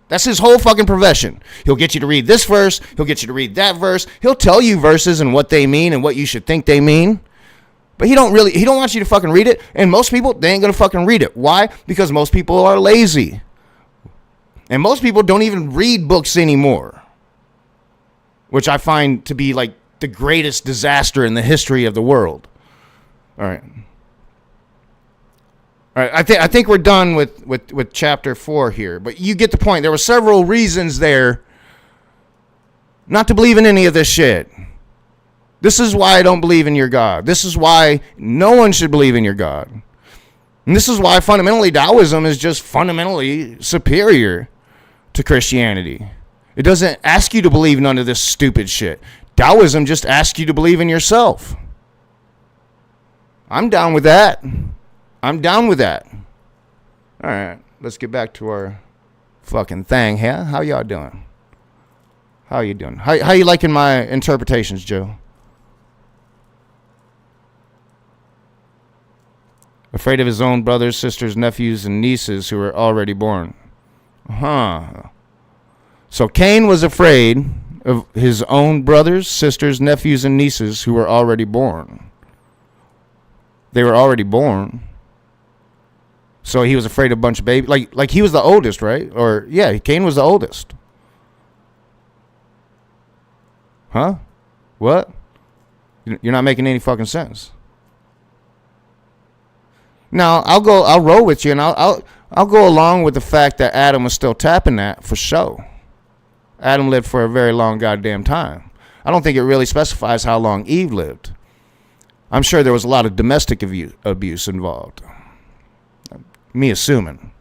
That's his whole fucking profession. He'll get you to read this verse. He'll get you to read that verse. He'll tell you verses and what they mean and what you should think they mean. But he don't want you to fucking read it. And most people, they ain't going to fucking read it. Why? Because most people are lazy. And most people don't even read books anymore. Which I find to be like the greatest disaster in the history of the world. All right. I think we're done with chapter 4 here. But you get the point. There were several reasons there not to believe in any of this shit. This is why I don't believe in your God. This is why no one should believe in your God. And this is why fundamentally Taoism is just fundamentally superior to Christianity. It doesn't ask you to believe none of this stupid shit. Taoism just asks you to believe in yourself. I'm down with that. I'm down with that. All right, let's get back to our fucking thing here. How y'all doing? How you doing? How you liking my interpretations, Joe? Afraid of his own brothers, sisters, nephews, and nieces who are already born. Huh. So Cain was afraid of his own brothers, sisters, nephews, and nieces who were already born. They were already born. So he was afraid of a bunch of babies. Like he was the oldest, right? Or, yeah, Cain was the oldest. Huh? What? You're not making any fucking sense. Now, I'll roll with you, and I'll go along with the fact that Adam was still tapping that for sure. Adam lived for a very long goddamn time. I don't think it really specifies how long Eve lived. I'm sure there was a lot of domestic abuse involved. Me assuming.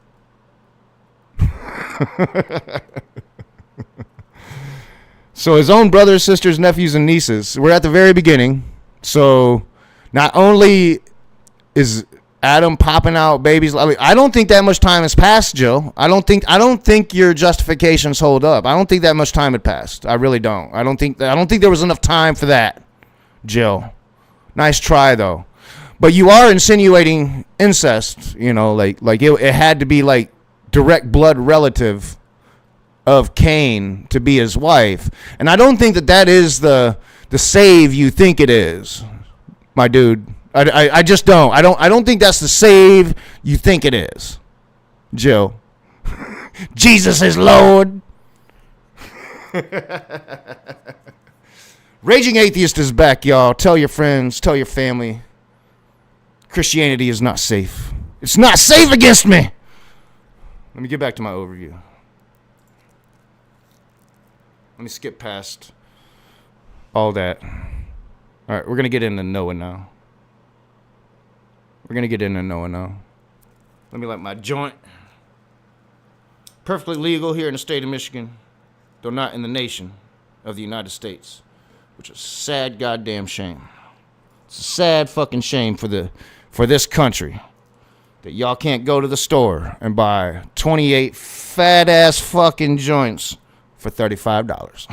So his own brothers, sisters, nephews, and nieces were at the very beginning. So not only is Adam popping out babies, I don't think that much time has passed, Jill. I don't think your justifications hold up. I don't think that much time had passed. I really don't. I don't think there was enough time for that, Jill. Nice try though. But you are insinuating incest, you know, like it had to be like direct blood relative of Cain to be his wife. And I don't think that is the save you think it is, my dude. I just don't. I don't think that's the save you think it is, Jill. Jesus is Lord. Raging Atheist is back, y'all. Tell your friends, tell your family. Christianity is not safe. It's not safe against me. Let me get back to my overview. Let me skip past all that. All right, we're going to get into Noah now. Let me light my joint. Perfectly legal here in the state of Michigan, though not in the nation of the United States, which is a sad goddamn shame. It's a sad fucking shame for this country that y'all can't go to the store and buy 28 fat ass fucking joints for $35.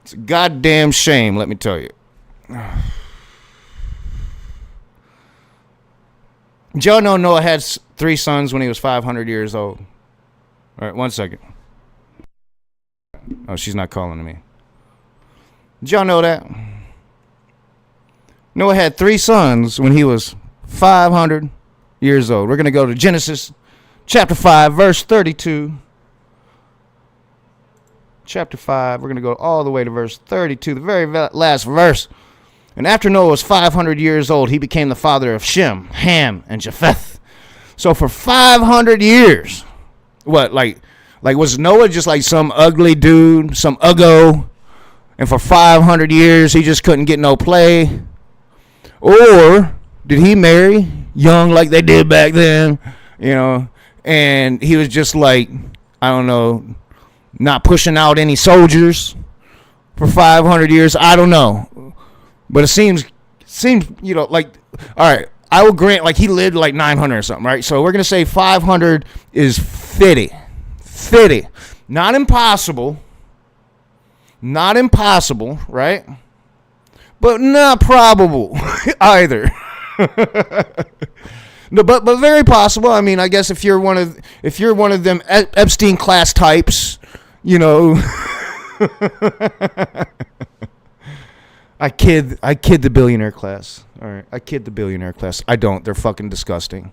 It's a goddamn shame, let me tell you. Did y'all know Noah had 3 sons when he was 500 years old? All right, 1 second. Oh, she's not calling to me. Did y'all know that? Noah had 3 sons when he was 500 years old. We're going to go to Genesis chapter 5, verse 32. Chapter 5, we're going to go all the way to verse 32, the very last verse. And after Noah was 500 years old, he became the father of Shem, Ham, and Japheth. So for 500 years, what, like was Noah just like some ugly dude, some uggo, and for 500 years he just couldn't get no play? Or did he marry young like they did back then, you know, and he was just like, I don't know, not pushing out any soldiers for 500 years? I don't know. But it seems, you know, like, all right, I will grant, like, he lived like 900 or something, right? So we're going to say 500 is fitty. Not impossible, right? But not probable either. No, but very possible. I mean, I guess if you're one of them Epstein class types, you know. I kid the billionaire class. All right, I kid the billionaire class. I don't. They're fucking disgusting.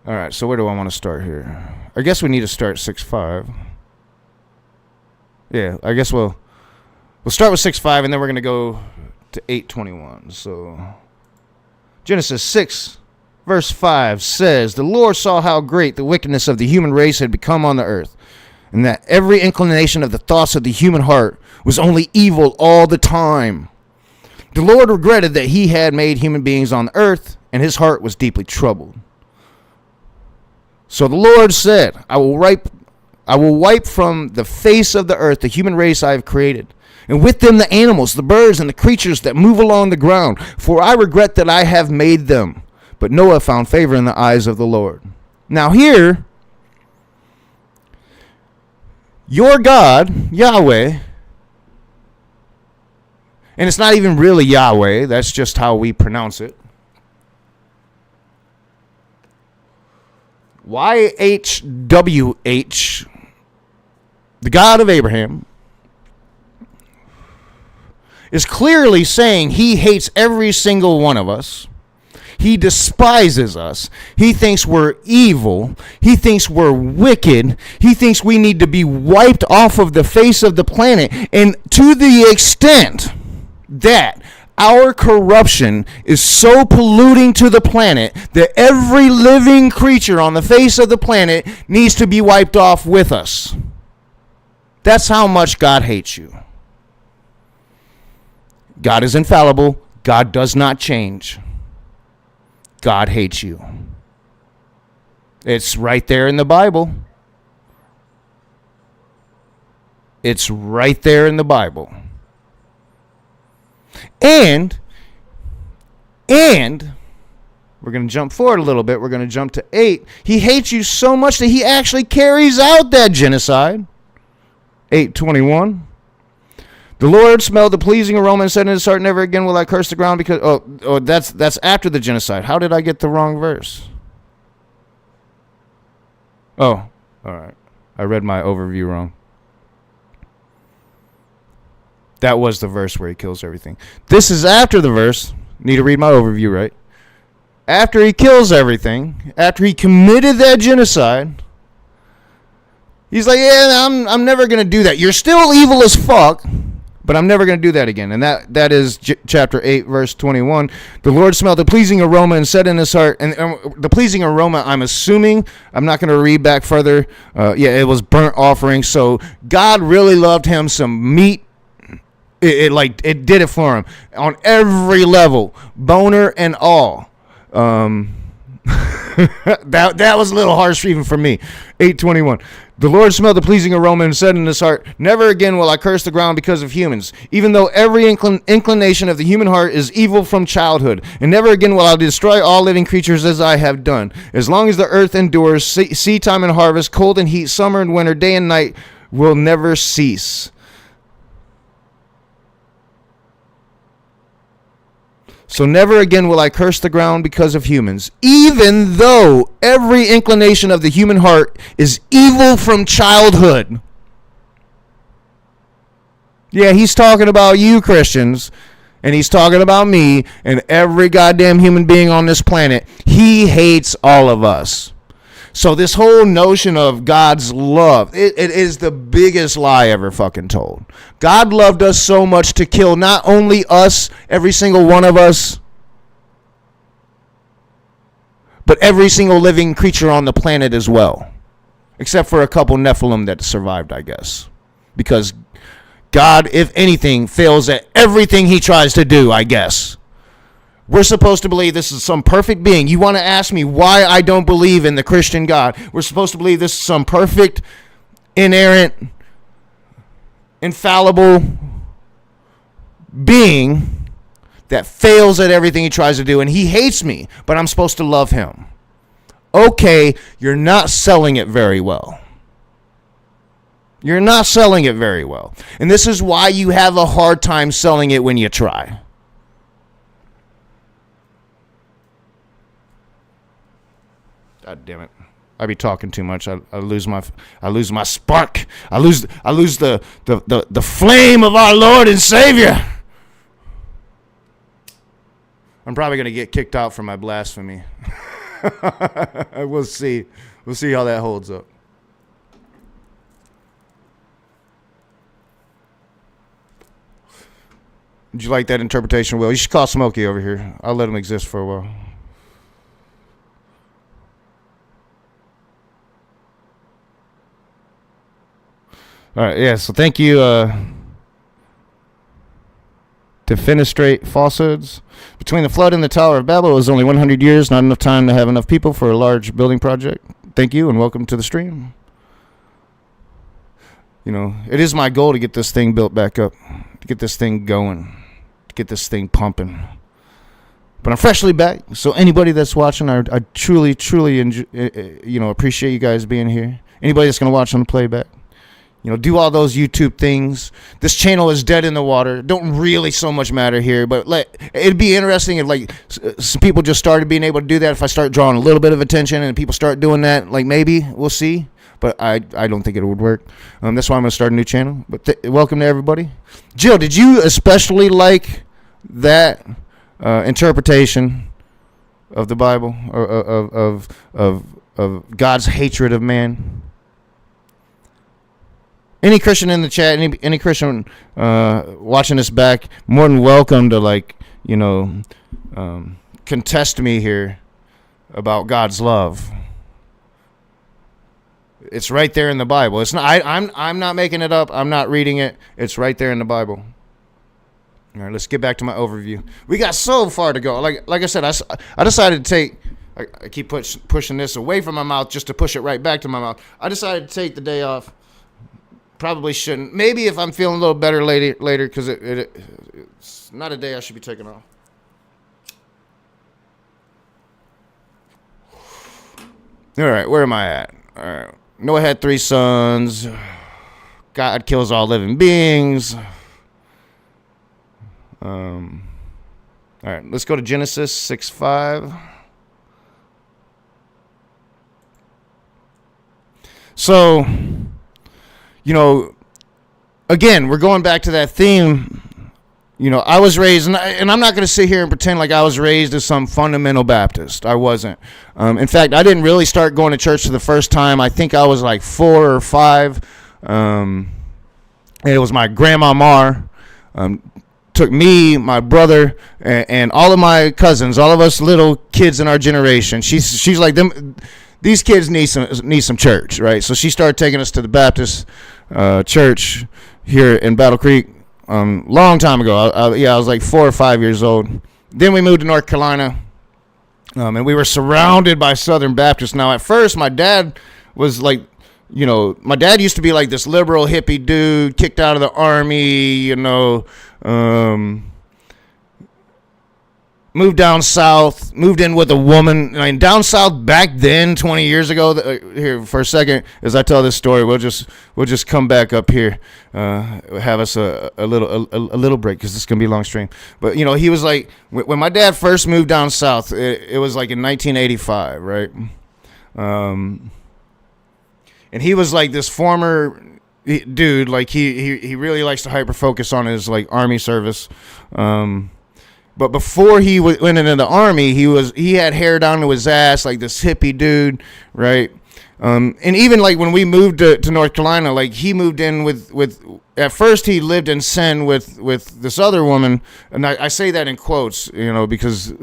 All right, so where do I want to start here? I guess we need to start 6:5. Yeah, I guess we'll start with 6:5, and then we're gonna go to 8:21. So Genesis 6. Verse 5 says, "The Lord saw how great the wickedness of the human race had become on the earth, and that every inclination of the thoughts of the human heart was only evil all the time. The Lord regretted that he had made human beings on the earth, and his heart was deeply troubled. So the Lord said, I will wipe from the face of the earth the human race I have created, and with them the animals, the birds, and the creatures that move along the ground, for I regret that I have made them. But Noah found favor in the eyes of the Lord." Now here, your God, Yahweh, and it's not even really Yahweh, that's just how we pronounce it. YHWH, the God of Abraham, is clearly saying he hates every single one of us. He despises us. He thinks we're evil. He thinks we're wicked. He thinks we need to be wiped off of the face of the planet. And to the extent that our corruption is so polluting to the planet that every living creature on the face of the planet needs to be wiped off with us. That's how much God hates you. God is infallible. God does not change. God hates you. It's right there in the Bible. It's right there in the Bible. And we're going to jump forward a little bit. We're going to jump to 8. He hates you so much that he actually carries out that genocide. 8:21. The Lord smelled the pleasing aroma and said in his heart, never again will I curse the ground because... Oh, that's after the genocide. How did I get the wrong verse? Oh, all right. I read my overview wrong. That was the verse where he kills everything. This is after the verse. Need to read my overview right. After he kills everything, after he committed that genocide, he's like, yeah, I'm never going to do that. You're still evil as fuck, but I'm never going to do that again. And that is chapter 8, verse 21. The Lord smelled the pleasing aroma and said in his heart, and the pleasing aroma, I'm assuming, I'm not going to read back further. It was burnt offering. So God really loved him some meat. It did it for him on every level, boner and all. That was a little harsh even for me. 8:21. The Lord smelled the pleasing aroma and said in his heart, never again will I curse the ground because of humans, even though every inclination of the human heart is evil from childhood. And never again will I destroy all living creatures as I have done. As long as the earth endures, seed time and harvest, cold and heat, summer and winter, day and night will never cease. So never again will I curse the ground because of humans, even though every inclination of the human heart is evil from childhood. Yeah, he's talking about you, Christians, and he's talking about me and every goddamn human being on this planet. He hates all of us. So this whole notion of God's love, it is the biggest lie ever fucking told. God loved us so much to kill not only us, every single one of us, but every single living creature on the planet as well. Except for a couple Nephilim that survived, I guess. Because God, if anything, fails at everything he tries to do, I guess. We're supposed to believe this is some perfect being. You want to ask me why I don't believe in the Christian God? We're supposed to believe this is some perfect, inerrant, infallible being that fails at everything he tries to do, and he hates me, but I'm supposed to love him. Okay, you're not selling it very well. You're not selling it very well. And this is why you have a hard time selling it when you try. God damn it! I be talking too much. I lose my spark. I lose the flame of our Lord and Savior. I'm probably gonna get kicked out for my blasphemy. We'll see. We'll see how that holds up. Did you like that interpretation, Will? You should call Smokey over here. I'll let him exist for a while. All right, yeah, so thank you, Defenestrate Falsehoods. Between the flood and the Tower of Babel, it was only 100 years, not enough time to have enough people for a large building project. Thank you, and welcome to the stream. You know, it is my goal to get this thing built back up, to get this thing going, to get this thing pumping. But I'm freshly back, so anybody that's watching, I truly enjoy, appreciate you guys being here. Anybody that's going to watch on the playback, Do all those YouTube things. This channel is dead in the water. Don't really so much matter here, but it'd be interesting if like some people just started being able to do that. If I start drawing a little bit of attention and people start doing that, like maybe we'll see. But I don't think it would work. That's why I'm gonna start a new channel. But welcome to everybody. Jill, did you especially like that interpretation of the Bible, or of God's hatred of man? Any Christian in the chat, any Christian watching this back, more than welcome to contest me here about God's love. It's right there in the Bible. It's not. I'm not making it up. I'm not reading it. It's right there in the Bible. All right, let's get back to my overview. We got so far to go. Like I said, I decided to take. I keep pushing this away from my mouth just to push it right back to my mouth. I decided to take the day off. Probably shouldn't. Maybe if I'm feeling a little better later, because it's not a day I should be taking off. All right, where am I at? All right. Noah had 3 sons. God kills all living beings. All right, let's go to Genesis 6:5. So, again, we're going back to that theme. I was raised, and I'm not going to sit here and pretend like I was raised as some fundamental Baptist. I wasn't. In fact, I didn't really start going to church for the first time. I think I was like 4 or 5. And it was my grandma Mar. Took me, my brother, and all of my cousins, all of us little kids in our generation. She's like, them. These kids need some church, right? So she started taking us to the Baptist church here in Battle Creek. Long time ago. I was like 4 or 5 years old. Then we moved to North Carolina, and we were surrounded by Southern Baptists. Now, at first, my dad was like, my dad used to be like this liberal hippie dude, kicked out of the army, moved down south, moved in with a woman. I mean, down south back then, 20 years ago. Here for a second, as I tell this story, we'll just come back up here, have us a little break because this is gonna be a long stream. But he was like, when my dad first moved down south, it was like in 1985, right? And he was like this former dude, like he really likes to hyper focus on his like army service. But before he went into the army, he had hair down to his ass, like this hippie dude, right? And even like when we moved to North Carolina, like he moved in with at first he lived in sin with this other woman, and I say that in quotes, because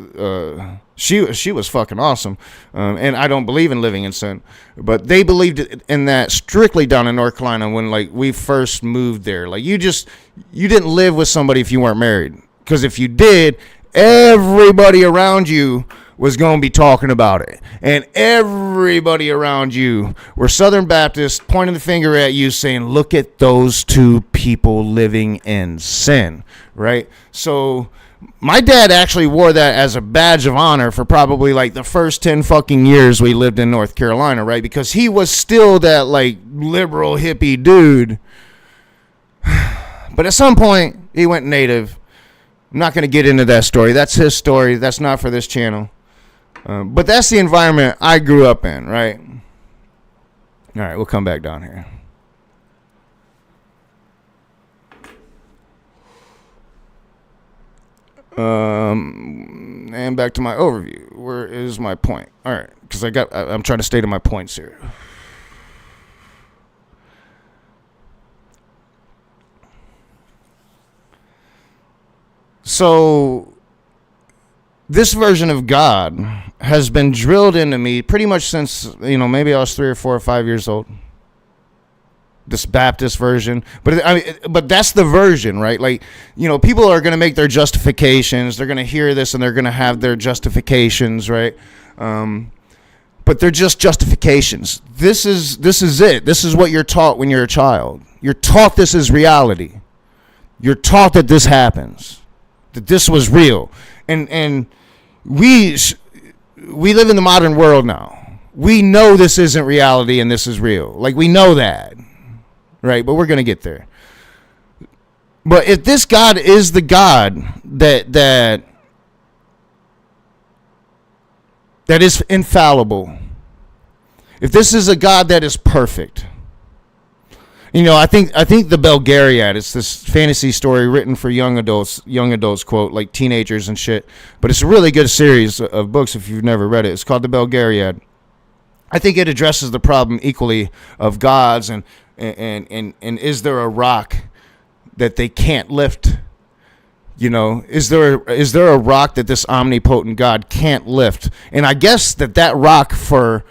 she was fucking awesome, and I don't believe in living in sin, but they believed in that strictly down in North Carolina when like we first moved there. Like you didn't live with somebody if you weren't married. Because if you did, everybody around you was going to be talking about it. And everybody around you were Southern Baptists pointing the finger at you saying, look at those 2 people living in sin, right? So my dad actually wore that as a badge of honor for probably like the first 10 fucking years we lived in North Carolina, right? Because he was still that like liberal hippie dude. But at some point, he went native. I'm not going to get into that story. That's his story. That's not for this channel. But that's the environment I grew up in, right? All right, we'll come back down here. And back to my overview. Where is my point? All right, because I'm trying to stay to my points here. So this version of God has been drilled into me pretty much since, maybe I was 3 or 4 or 5 years old. This Baptist version. But that's the version, right? Like, people are going to make their justifications. They're going to hear this and they're going to have their justifications, right? But they're just justifications. This is it. This is what you're taught when you're a child. You're taught this is reality. You're taught that this happens. That this was real, and we live in the modern world now. We know this isn't reality and this is real. Like we know that. right? But we're going to get there. But if this God is the God that is infallible, if this is a God that is perfect, you know, I think the Belgariad, it's this fantasy story written for young adults, quote, like teenagers and shit. But it's a really good series of books if you've never read it. It's called the Belgariad. I think it addresses the problem equally of gods and is there a rock that they can't lift? You know, is there a rock that this omnipotent God can't lift? And I guess that rock for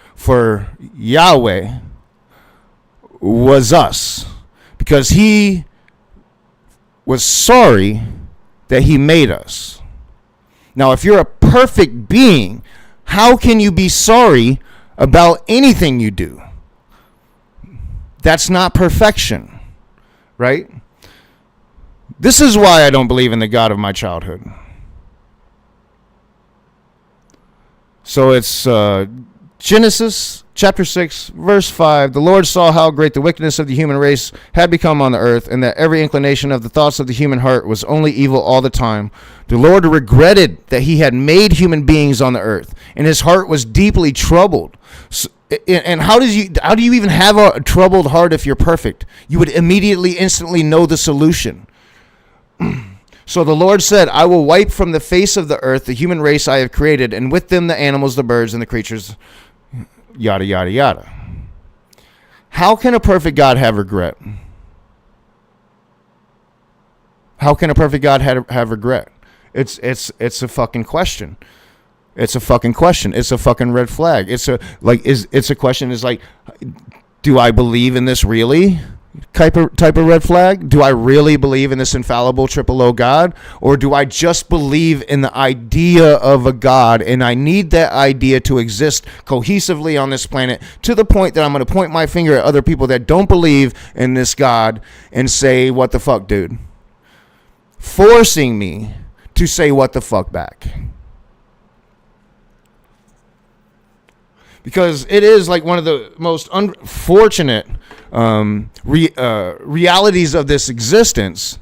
Yahweh was us, because he was sorry that he made us. Now, if you're a perfect being, how can you be sorry about anything you do? That's not perfection, right? This is why I don't believe in the God of my childhood. So it's Genesis chapter 6, verse 5. The Lord saw how great the wickedness of the human race had become on the earth, and that every inclination of the thoughts of the human heart was only evil all the time. The Lord regretted that he had made human beings on the earth, and his heart was deeply troubled. And how do you even have a troubled heart if you're perfect? You would immediately, instantly know the solution. So the Lord said, I will wipe from the face of the earth the human race I have created, and with them the animals, the birds, and the creatures, yada, yada, yada. How can a perfect God have regret? How can a perfect God have regret? It's a fucking question. It's a fucking question. It's a fucking red flag. It's a question is like, do I believe in this really? Type of red flag. Do I really believe in this infallible triple O God, or do I just believe in the idea of a God, and I need that idea to exist cohesively on this planet to the point that I'm going to point my finger at other people that don't believe in this God and say, what the fuck, dude? Forcing me to say what the fuck back. Because it is like one of the most unfortunate realities of this existence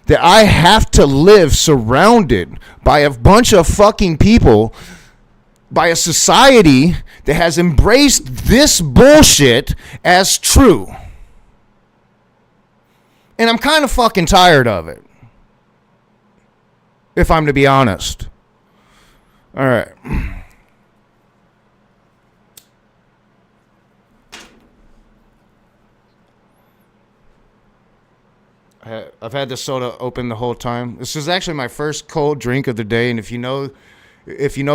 that I have to live surrounded by a bunch of fucking people, by a society that has embraced this bullshit as true. And I'm kind of fucking tired of it, if I'm to be honest. All right. I've had this soda open the whole time. This is actually my first cold drink of the day, and if you know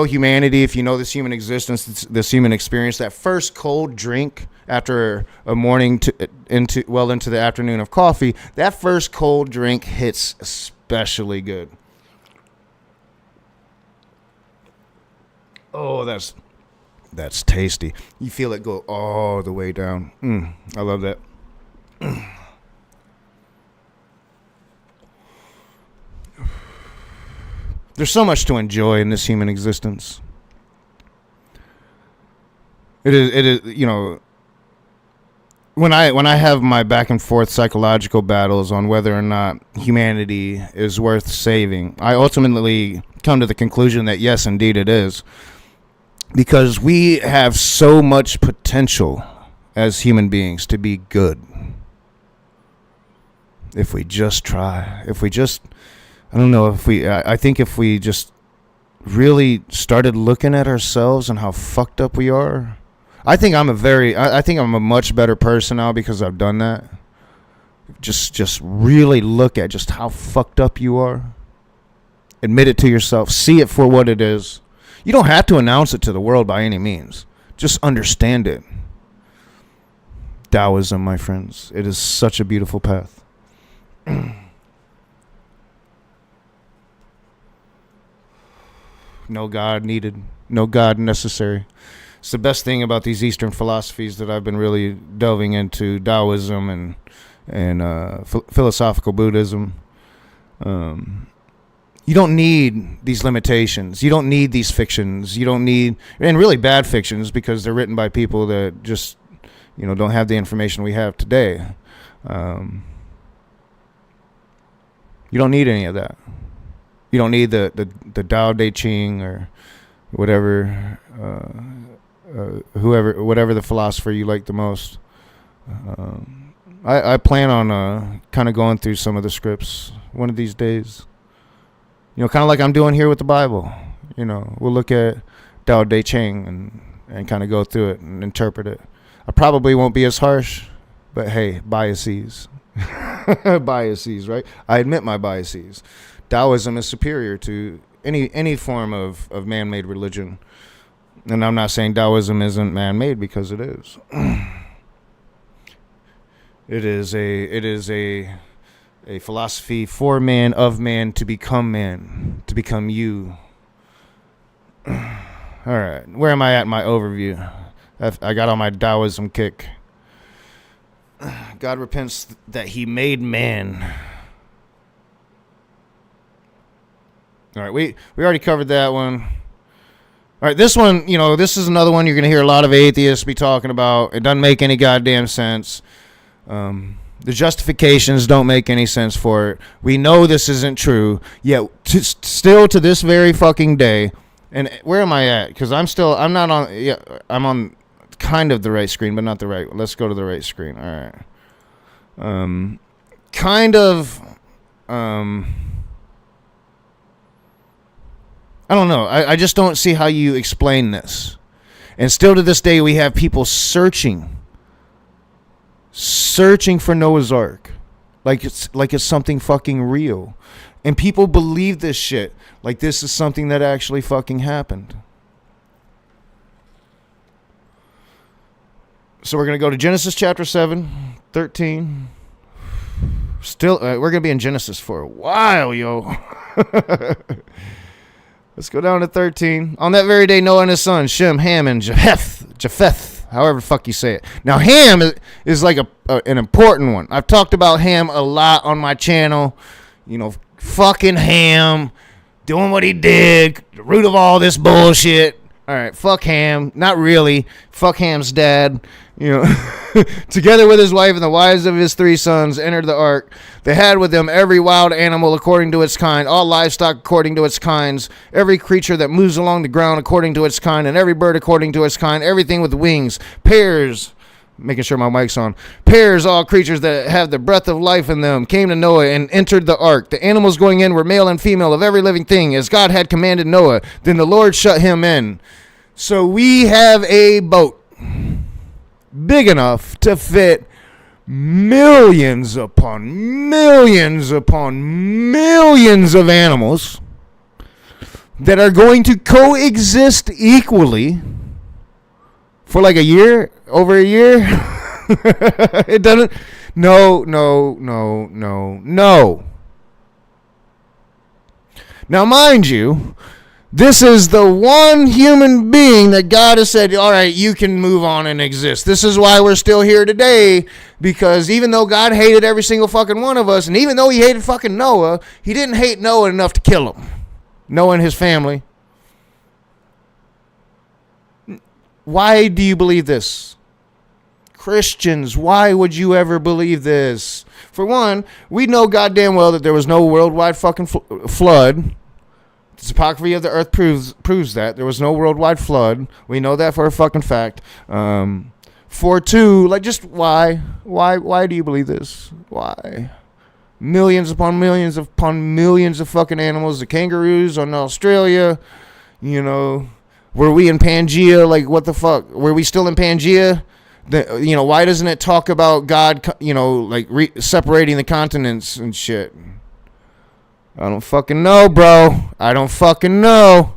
humanity, if you know this human existence, this human experience, that first cold drink after a morning into the afternoon of coffee, that first cold drink hits especially good. Oh, that's tasty. You feel it go all the way down. I love that. There's so much to enjoy in this human existence. It is, you know, when I have my back and forth psychological battles on whether or not humanity is worth saving, I ultimately come to the conclusion that yes, indeed it is. Because we have so much potential as human beings to be good. If we just try, I think if we just really started looking at ourselves and how fucked up we are, I think I'm a much better person now because I've done that. Just really look at just how fucked up you are. Admit it to yourself. See it for what it is. You don't have to announce it to the world by any means. Just understand it. Taoism, my friends. It is such a beautiful path. No God needed, no God necessary. It's the best thing about these Eastern philosophies that I've been really delving into, Taoism and philosophical Buddhism. You don't need these limitations. You don't need these fictions. You don't need, and really bad fictions because they're written by people that just, don't have the information we have today. You don't need any of that. You don't need the Tao Te Ching or whatever, whatever the philosopher you like the most. I plan on kind of going through some of the scripts one of these days. You know, kind of like I'm doing here with the Bible. You know, we'll look at Tao Te Ching and kind of go through it and interpret it. I probably won't be as harsh, but hey, biases. Biases, right? I admit my biases. Taoism is superior to any form of man-made religion. And I'm not saying Taoism isn't man-made, because it is. It is a philosophy for man, of man, to become you. All right, where am I at in my overview? I got on my Taoism kick. God repents that he made man. All right, we already covered that one. All right, this one, you know, this is another one you're going to hear a lot of atheists be talking about. It doesn't make any goddamn sense. The justifications don't make any sense for it. We know this isn't true, yet still to this very fucking day. And where am I at? Because I'm not on. Yeah, I'm on kind of the right screen, but not the right. Let's go to the right screen. All right. Kind of. I don't know. I just don't see how you explain this. And still to this day, we have people searching for Noah's Ark, like it's something fucking real, and people believe this shit like this is something that actually fucking happened. So we're gonna go to Genesis chapter 7, 13. Still, we're gonna be in Genesis for a while, yo. Let's go down to 13. On that very day, Noah and his sons, Shem, Ham, and Japheth, however the fuck you say it. Now, Ham is like an important one. I've talked about Ham a lot on my channel. You know, fucking Ham, doing what he did, the root of all this bullshit. All right, fuck Ham. Not really. Fuck Ham's dad. You know, together with his wife and the wives of his 3 sons entered the ark. They had with them every wild animal according to its kind, all livestock according to its kinds, every creature that moves along the ground according to its kind, and every bird according to its kind, everything with wings, pairs, making sure my mic's on, pairs, all creatures that have the breath of life in them, came to Noah and entered the ark. The animals going in were male and female of every living thing, as God had commanded Noah. Then the Lord shut him in. So we have a boat big enough to fit millions upon millions upon millions of animals that are going to coexist equally for like a year, over a year. It doesn't. No. Now, mind you, this is the one human being that God has said, all right, you can move on and exist. This is why we're still here today, because even though God hated every single fucking one of us, and even though he hated fucking Noah, he didn't hate Noah enough to kill him. Noah and his family. Why do you believe this? Christians, why would you ever believe this? For one, we know goddamn well that there was no worldwide fucking flood. The topography of the earth proves that. There was no worldwide flood. We know that for a fucking fact. For two, like, just why? Why do you believe this? Why? Millions upon millions of fucking animals. The kangaroos on Australia, you know. Were we in Pangea? Like, what the fuck? Were we still in Pangea? You know, why doesn't it talk about God, you know, like separating the continents and shit? I don't fucking know, bro. I don't fucking know.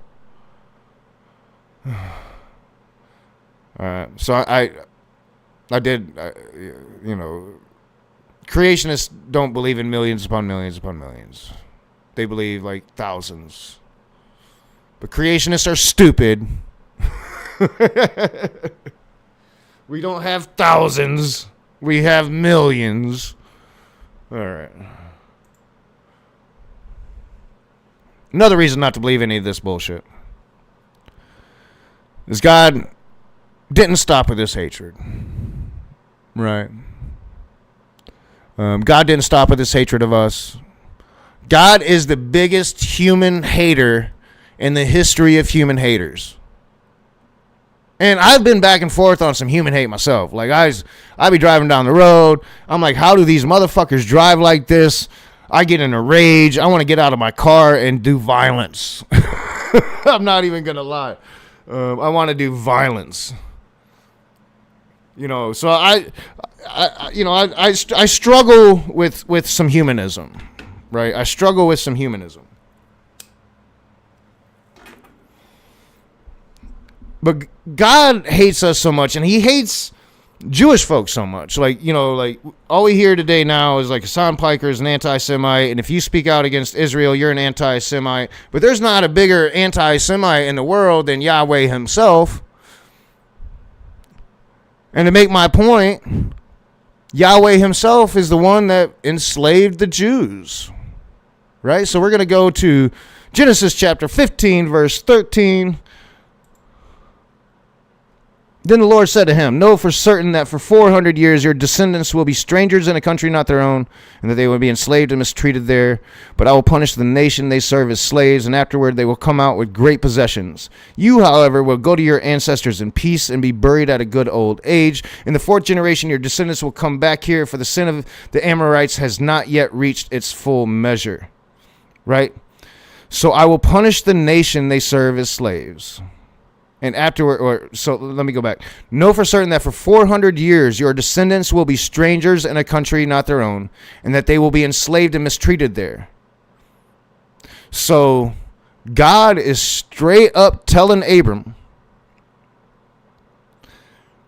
Alright, so I did, you know, creationists don't believe in millions upon millions upon millions. They believe like thousands. But creationists are stupid. We don't have thousands. We have millions. Alright. Another reason not to believe any of this bullshit is God didn't stop with this hatred. Right. God didn't stop with his hatred of us. God is the biggest human hater in the history of human haters. And I've been back and forth on some human hate myself. Like, I be driving down the road. I'm like, how do these motherfuckers drive like this? I get in a rage. I want to get out of my car and do violence. I'm not even going to lie. I want to do violence. You know, so I struggle with some humanism, right? I struggle with some humanism. But God hates us so much, and he hates Jewish folks so much. Like, you know, like all we hear today now is like Hassan Piker is an anti-Semite, and if you speak out against Israel, you're an anti-Semite. But there's not a bigger anti-Semite in the world than Yahweh himself. And to make my point, Yahweh himself is the one that enslaved the Jews. Right? So we're going to go to Genesis chapter 15, verse 13. Then the Lord said to him, know for certain that for 400 years your descendants will be strangers in a country not their own, and that they will be enslaved and mistreated there. But I will punish the nation they serve as slaves, and afterward they will come out with great possessions. You, however, will go to your ancestors in peace and be buried at a good old age. In the fourth generation your descendants will come back here, for the sin of the Amorites has not yet reached its full measure. Right? So I will punish the nation they serve as slaves. And afterward, so let me go back. Know for certain that for 400 years your descendants will be strangers in a country not their own, and that they will be enslaved and mistreated there. So God is straight up telling Abram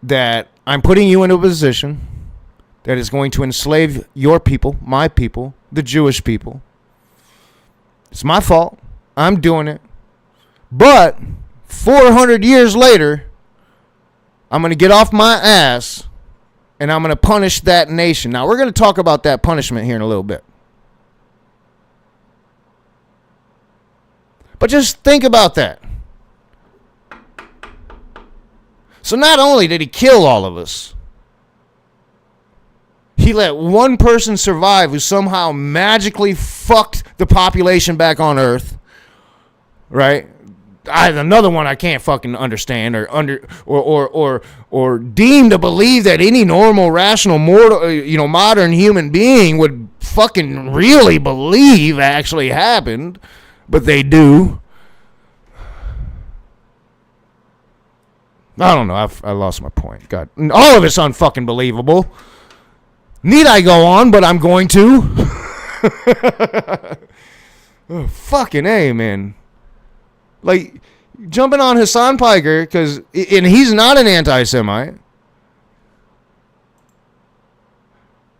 that I'm putting you in a position that is going to enslave your people, my people, the Jewish people. It's my fault. I'm doing it. But 400 years later, I'm going to get off my ass and I'm going to punish that nation. Now, we're going to talk about that punishment here in a little bit. But just think about that. So not only did he kill all of us, he let one person survive who somehow magically fucked the population back on Earth, right? Another one I can't fucking understand or deem to believe that any normal, rational, mortal, modern human being would fucking really believe actually happened, but they do. I don't know. I lost my point. God, all of it's unfucking believable. Need I go on? But I'm going to. Oh, fucking A, man. Like, jumping on Hassan Piker, and he's not an anti-Semite.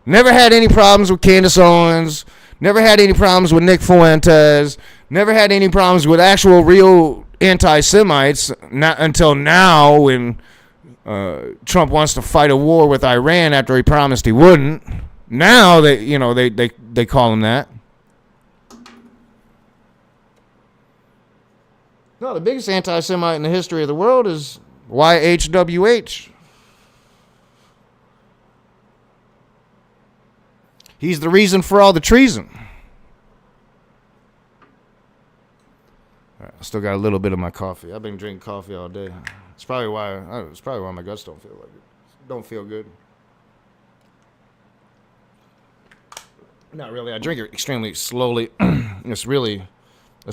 Never had any problems with Candace Owens. Never had any problems with Nick Fuentes. Never had any problems with actual real anti-Semites. Not until now, when Trump wants to fight a war with Iran after he promised he wouldn't. Now they call him that. No, the biggest anti-Semite in the history of the world is YHWH. He's the reason for all the treason. All right, I still got a little bit of my coffee. I've been drinking coffee all day. It's probably why my guts don't feel good. Not really. I drink it extremely slowly. That's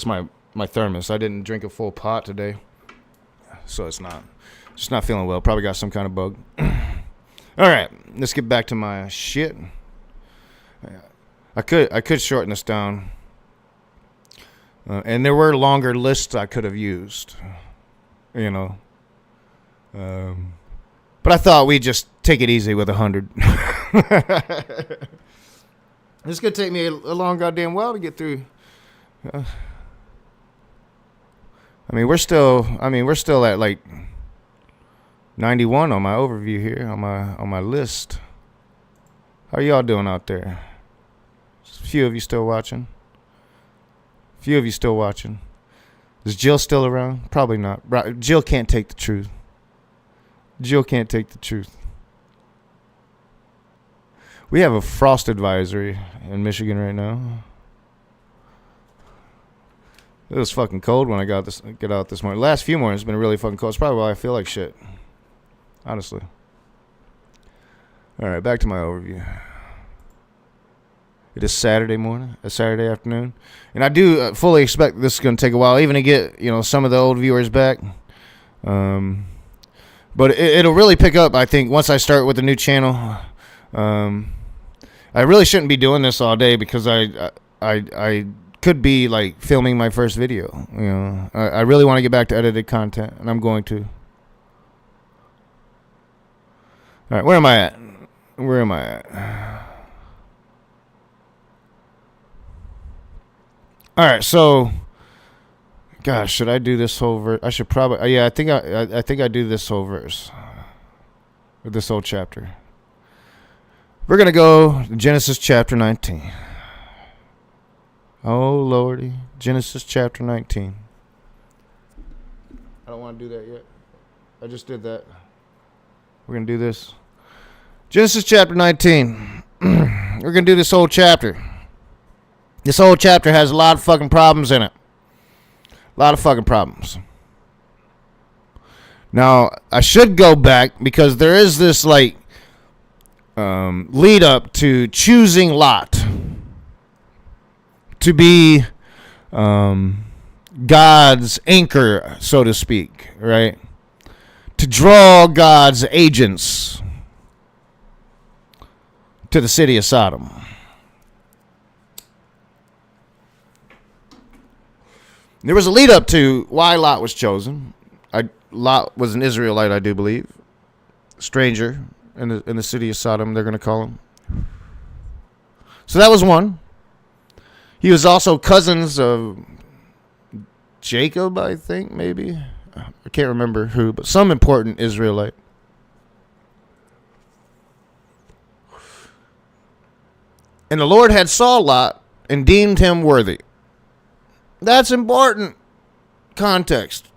my thermos. I didn't drink a full pot today, so it's just not feeling well. Probably got some kind of bug. All right, let's get back to my shit. I could shorten this down, and there were longer lists I could have used, but I thought we'd just take it easy with 100. It's gonna take me a long goddamn while to get through. We're still at like 91 on my overview here on my list. How are y'all doing out there? A few of you still watching. Is Jill still around? Probably not. Jill can't take the truth. We have a frost advisory in Michigan right now. It was fucking cold when I get out this morning. Last few mornings it's been really fucking cold. It's probably why I feel like shit. Honestly. All right, back to my overview. It is Saturday morning, a Saturday afternoon, and I do fully expect this is going to take a while, even to get some of the old viewers back. But it'll really pick up, I think, once I start with the new channel. I really shouldn't be doing this all day because I could be like filming my first video. I really want to get back to edited content, and I'm going to. All right, where am I at? All right, so, gosh, should I do this whole verse? I should probably. Yeah, I think I do this whole verse, or this whole chapter. We're gonna go to Genesis chapter 19. Oh Lordy, Genesis chapter 19. I don't want to do that yet. I just did that. We're gonna do this. Genesis chapter 19. We're gonna do this whole chapter. This whole chapter has a lot of fucking problems in it. A lot of fucking problems. Now, I should go back because there is this like lead up to choosing Lot to be God's anchor, so to speak, right? To draw God's agents to the city of Sodom. There was a lead up to why Lot was chosen. Lot was an Israelite, I do believe. Stranger in the city of Sodom, they're going to call him. So that was one. He was also cousins of Jacob, I think, maybe. I can't remember who, but some important Israelite. And the Lord had saw Lot and deemed him worthy. That's important context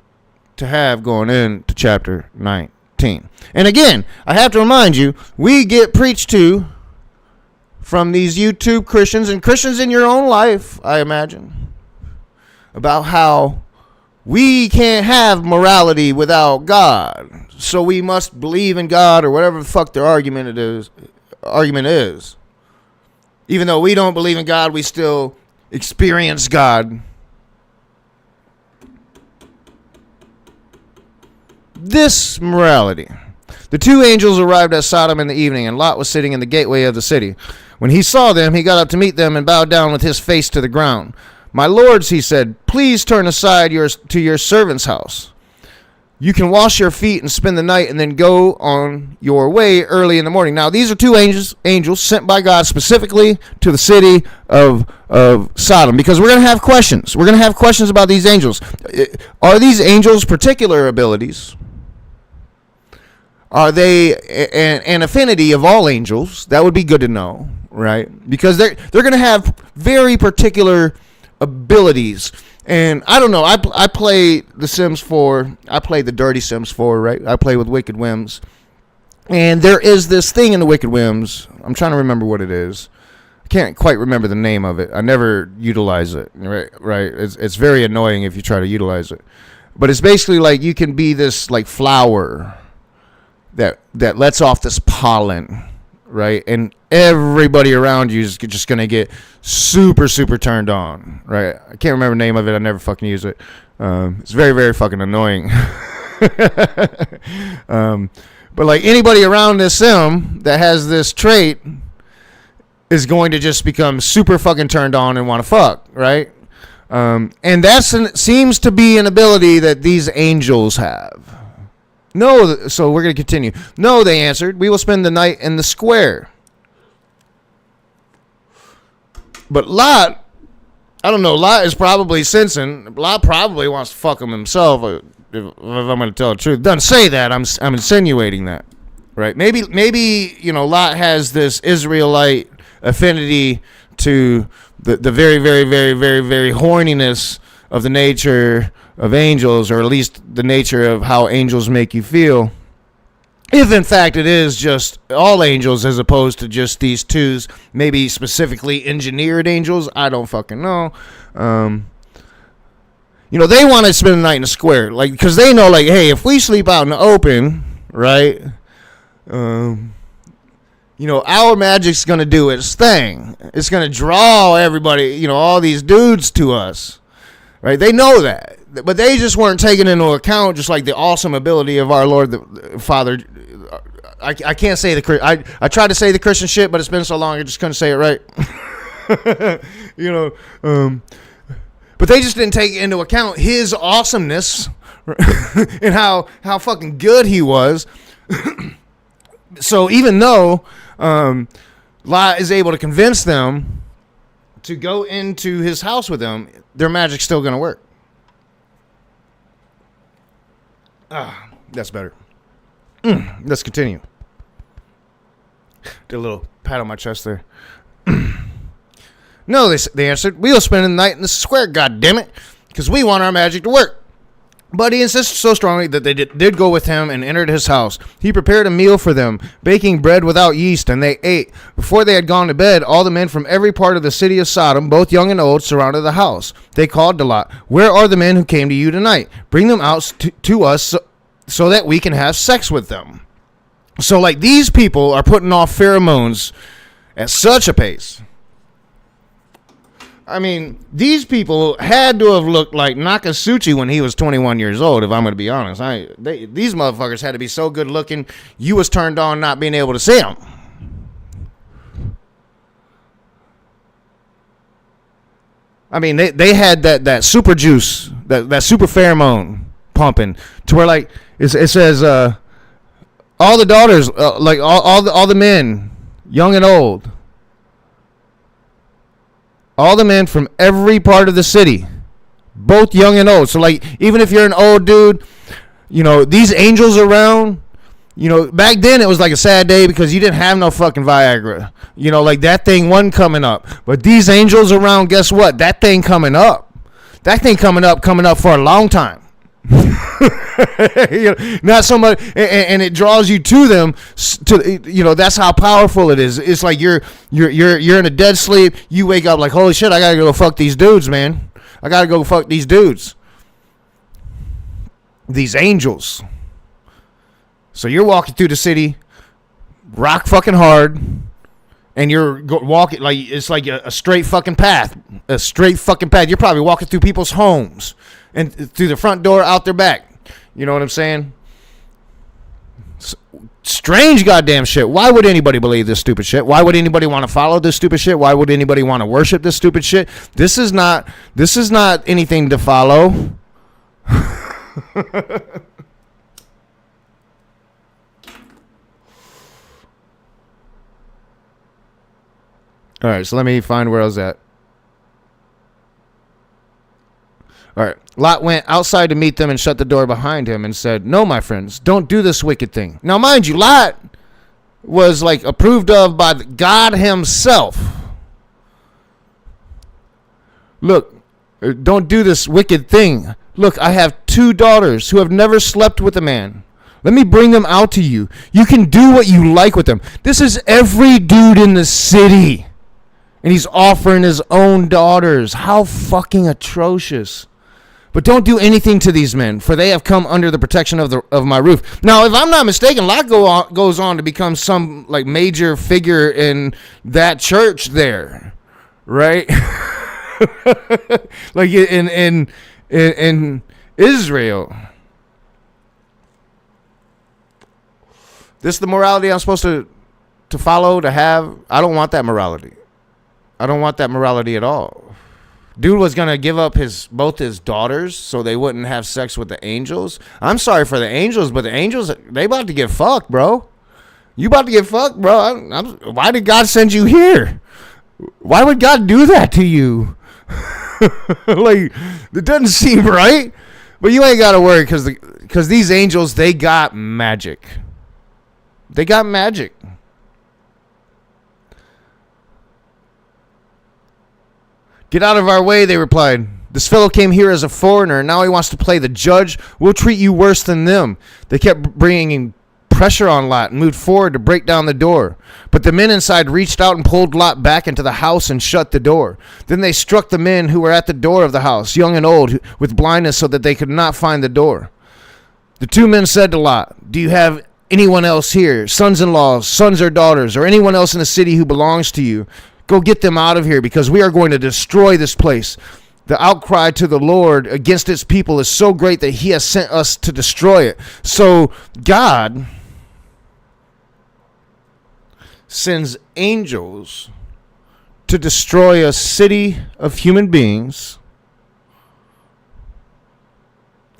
to have going into chapter 19. And again, I have to remind you, we get preached to from these YouTube Christians and Christians in your own life, I imagine, about how we can't have morality without God. So we must believe in God or whatever the fuck their argument is. Even though we don't believe in God, we still experience God. This morality. The two angels arrived at Sodom in the evening, and Lot was sitting in the gateway of the city. When he saw them, he got up to meet them and bowed down with his face to the ground. My lords, he said, please turn aside to your servant's house. You can wash your feet and spend the night and then go on your way early in the morning. Now, these are two angels sent by God specifically to the city of Sodom, because we're going to have questions. We're going to have questions about these angels. Are these angels particular abilities? Are they an affinity of all angels? That would be good to know, right? Because they're going to have very particular abilities. And I don't know. I play The Sims 4. I play the Dirty Sims 4, right? I play with Wicked Whims. And there is this thing in the Wicked Whims. I'm trying to remember what it is. I can't quite remember the name of it. I never utilize it, right? It's very annoying if you try to utilize it. But it's basically like you can be this like flower that lets off this pollen, right? And everybody around you is just going to get super, super turned on, right? I can't remember the name of it. I never fucking use it. It's very, very fucking annoying. But like anybody around this sim that has this trait is going to just become super fucking turned on and want to fuck, right? And that seems to be an ability that these angels have. No, so we're going to continue. No, they answered, we will spend the night in the square. But Lot, I don't know, Lot is probably sensing, Lot probably wants to fuck him himself, if I'm going to tell the truth. Doesn't say that, I'm insinuating that, right? Maybe Lot has this Israelite affinity to the very, very, very, very, very horniness of the nature of angels, or at least the nature of how angels make you feel. If in fact it is just all angels as opposed to just these twos, maybe specifically engineered angels, I don't fucking know. They want to spend the night in the square, like, because they know, like, hey, if we sleep out in the open, right, our magic's going to do its thing. It's going to draw everybody, all these dudes to us, right? They know that, but they just weren't taking into account just like the awesome ability of our Lord, the Father. I can't say I tried to say the Christian shit, but it's been so long I just couldn't say it right. But they just didn't take into account his awesomeness and how fucking good he was. So even though Lot is able to convince them to go into his house with them, their magic's still going to work. That's better. Let's continue. Did a little pat on my chest there. No, they answered, we'll spend the night in the square, goddammit, because we want our magic to work. But he insisted so strongly that they did go with him and entered his house. He prepared a meal for them, baking bread without yeast, and they ate. Before they had gone to bed, all the men from every part of the city of Sodom, both young and old, surrounded the house. They called to Lot, where are the men who came to you tonight? Bring them out to us so that we can have sex with them. So, like, these people are putting off pheromones at such a pace. I mean, these people had to have looked like Nakasuchi when he was 21 years old, if I'm going to be honest. These motherfuckers had to be so good looking, you was turned on not being able to see them. I mean, they had that super juice, that super pheromone pumping, to where, like, it says, all the daughters, like, all the men, young and old, all the men from every part of the city, both young and old. So, like, even if you're an old dude, these angels around, back then it was like a sad day because you didn't have no fucking Viagra. Like, that thing wasn't coming up. But these angels around, guess what? That thing coming up. That thing coming up for a long time. Not so much, and it draws you to them. That's how powerful it is. It's like you're in a dead sleep. You wake up like, holy shit, I gotta go fuck these dudes, man. I gotta go fuck these dudes. These angels. So you're walking through the city, rock fucking hard, and you're walking like it's like a straight fucking path. A straight fucking path. You're probably walking through people's homes and through the front door, out their back. You know what I'm saying? Strange goddamn shit. Why would anybody believe this stupid shit? Why would anybody want to follow this stupid shit? Why would anybody want to worship this stupid shit? This is not anything to follow. All right, so let me find where I was at. All right. Lot went outside to meet them and shut the door behind him and said, no, my friends, don't do this wicked thing. Now, mind you, Lot was like approved of by God himself. Look, don't do this wicked thing. Look, I have 2 daughters who have never slept with a man. Let me bring them out to you. You can do what you like with them. This is every dude in the city. And he's offering his own daughters. How fucking atrocious. But don't do anything to these men, for they have come under the protection of my roof. Now, if I'm not mistaken, Lot goes on to become some like major figure in that church there, right? Like in Israel. This is the morality I'm supposed to follow, to have. I don't want that morality. I don't want that morality at all. Dude was going to give up both his daughters so they wouldn't have sex with the angels. I'm sorry for the angels, but the angels, they about to get fucked, bro. You about to get fucked, bro. Why did God send you here? Why would God do that to you? Like, it doesn't seem right. But you ain't got to worry because these angels, they got magic. They got magic. Get out of our way, they replied. This fellow came here as a foreigner, and now he wants to play the judge. We'll treat you worse than them. They kept bringing pressure on Lot and moved forward to break down the door. But the men inside reached out and pulled Lot back into the house and shut the door. Then they struck the men who were at the door of the house, young and old, with blindness so that they could not find the door. The two men said to Lot, "Do you have anyone else here, sons-in-laws, sons or daughters, or anyone else in the city who belongs to you? Go get them out of here, because we are going to destroy this place. The outcry to the Lord against its people is so great that he has sent us to destroy it." So God sends angels to destroy a city of human beings.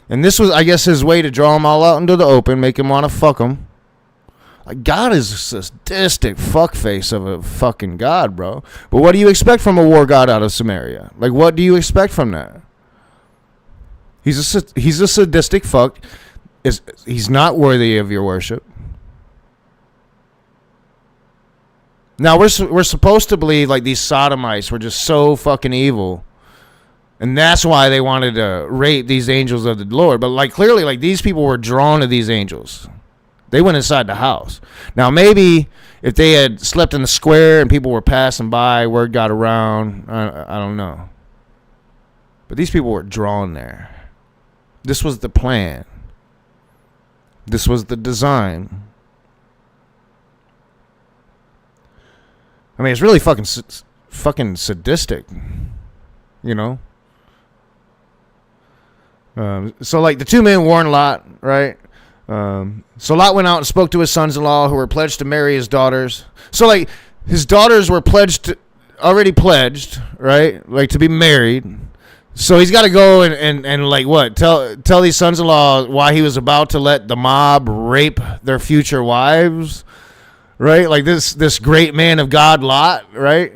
And this was, I guess, his way to draw them all out into the open, make him want to fuck them. Like, God is a sadistic fuckface of a fucking God, bro. But what do you expect from a war god out of Samaria? Like, what do you expect from that? He's a sadistic fuck. He's not worthy of your worship. Now, we're supposed to believe like these sodomites were just so fucking evil, and that's why they wanted to rape these angels of the Lord. But like clearly, like these people were drawn to these angels. They went inside the house. Now, maybe if they had slept in the square and people were passing by, word got around. I don't know. But these people were drawn there. This was the plan. This was the design. I mean, it's really fucking sadistic, you know? So, like, the two men warned Lot, right? So Lot went out and spoke to his sons-in-law who were pledged to marry his daughters. So, like, his daughters were already pledged, right? Like, to be married. So he's got to go and like, what? Tell these sons-in-law why he was about to let the mob rape their future wives. Right? Like this great man of God, Lot, right?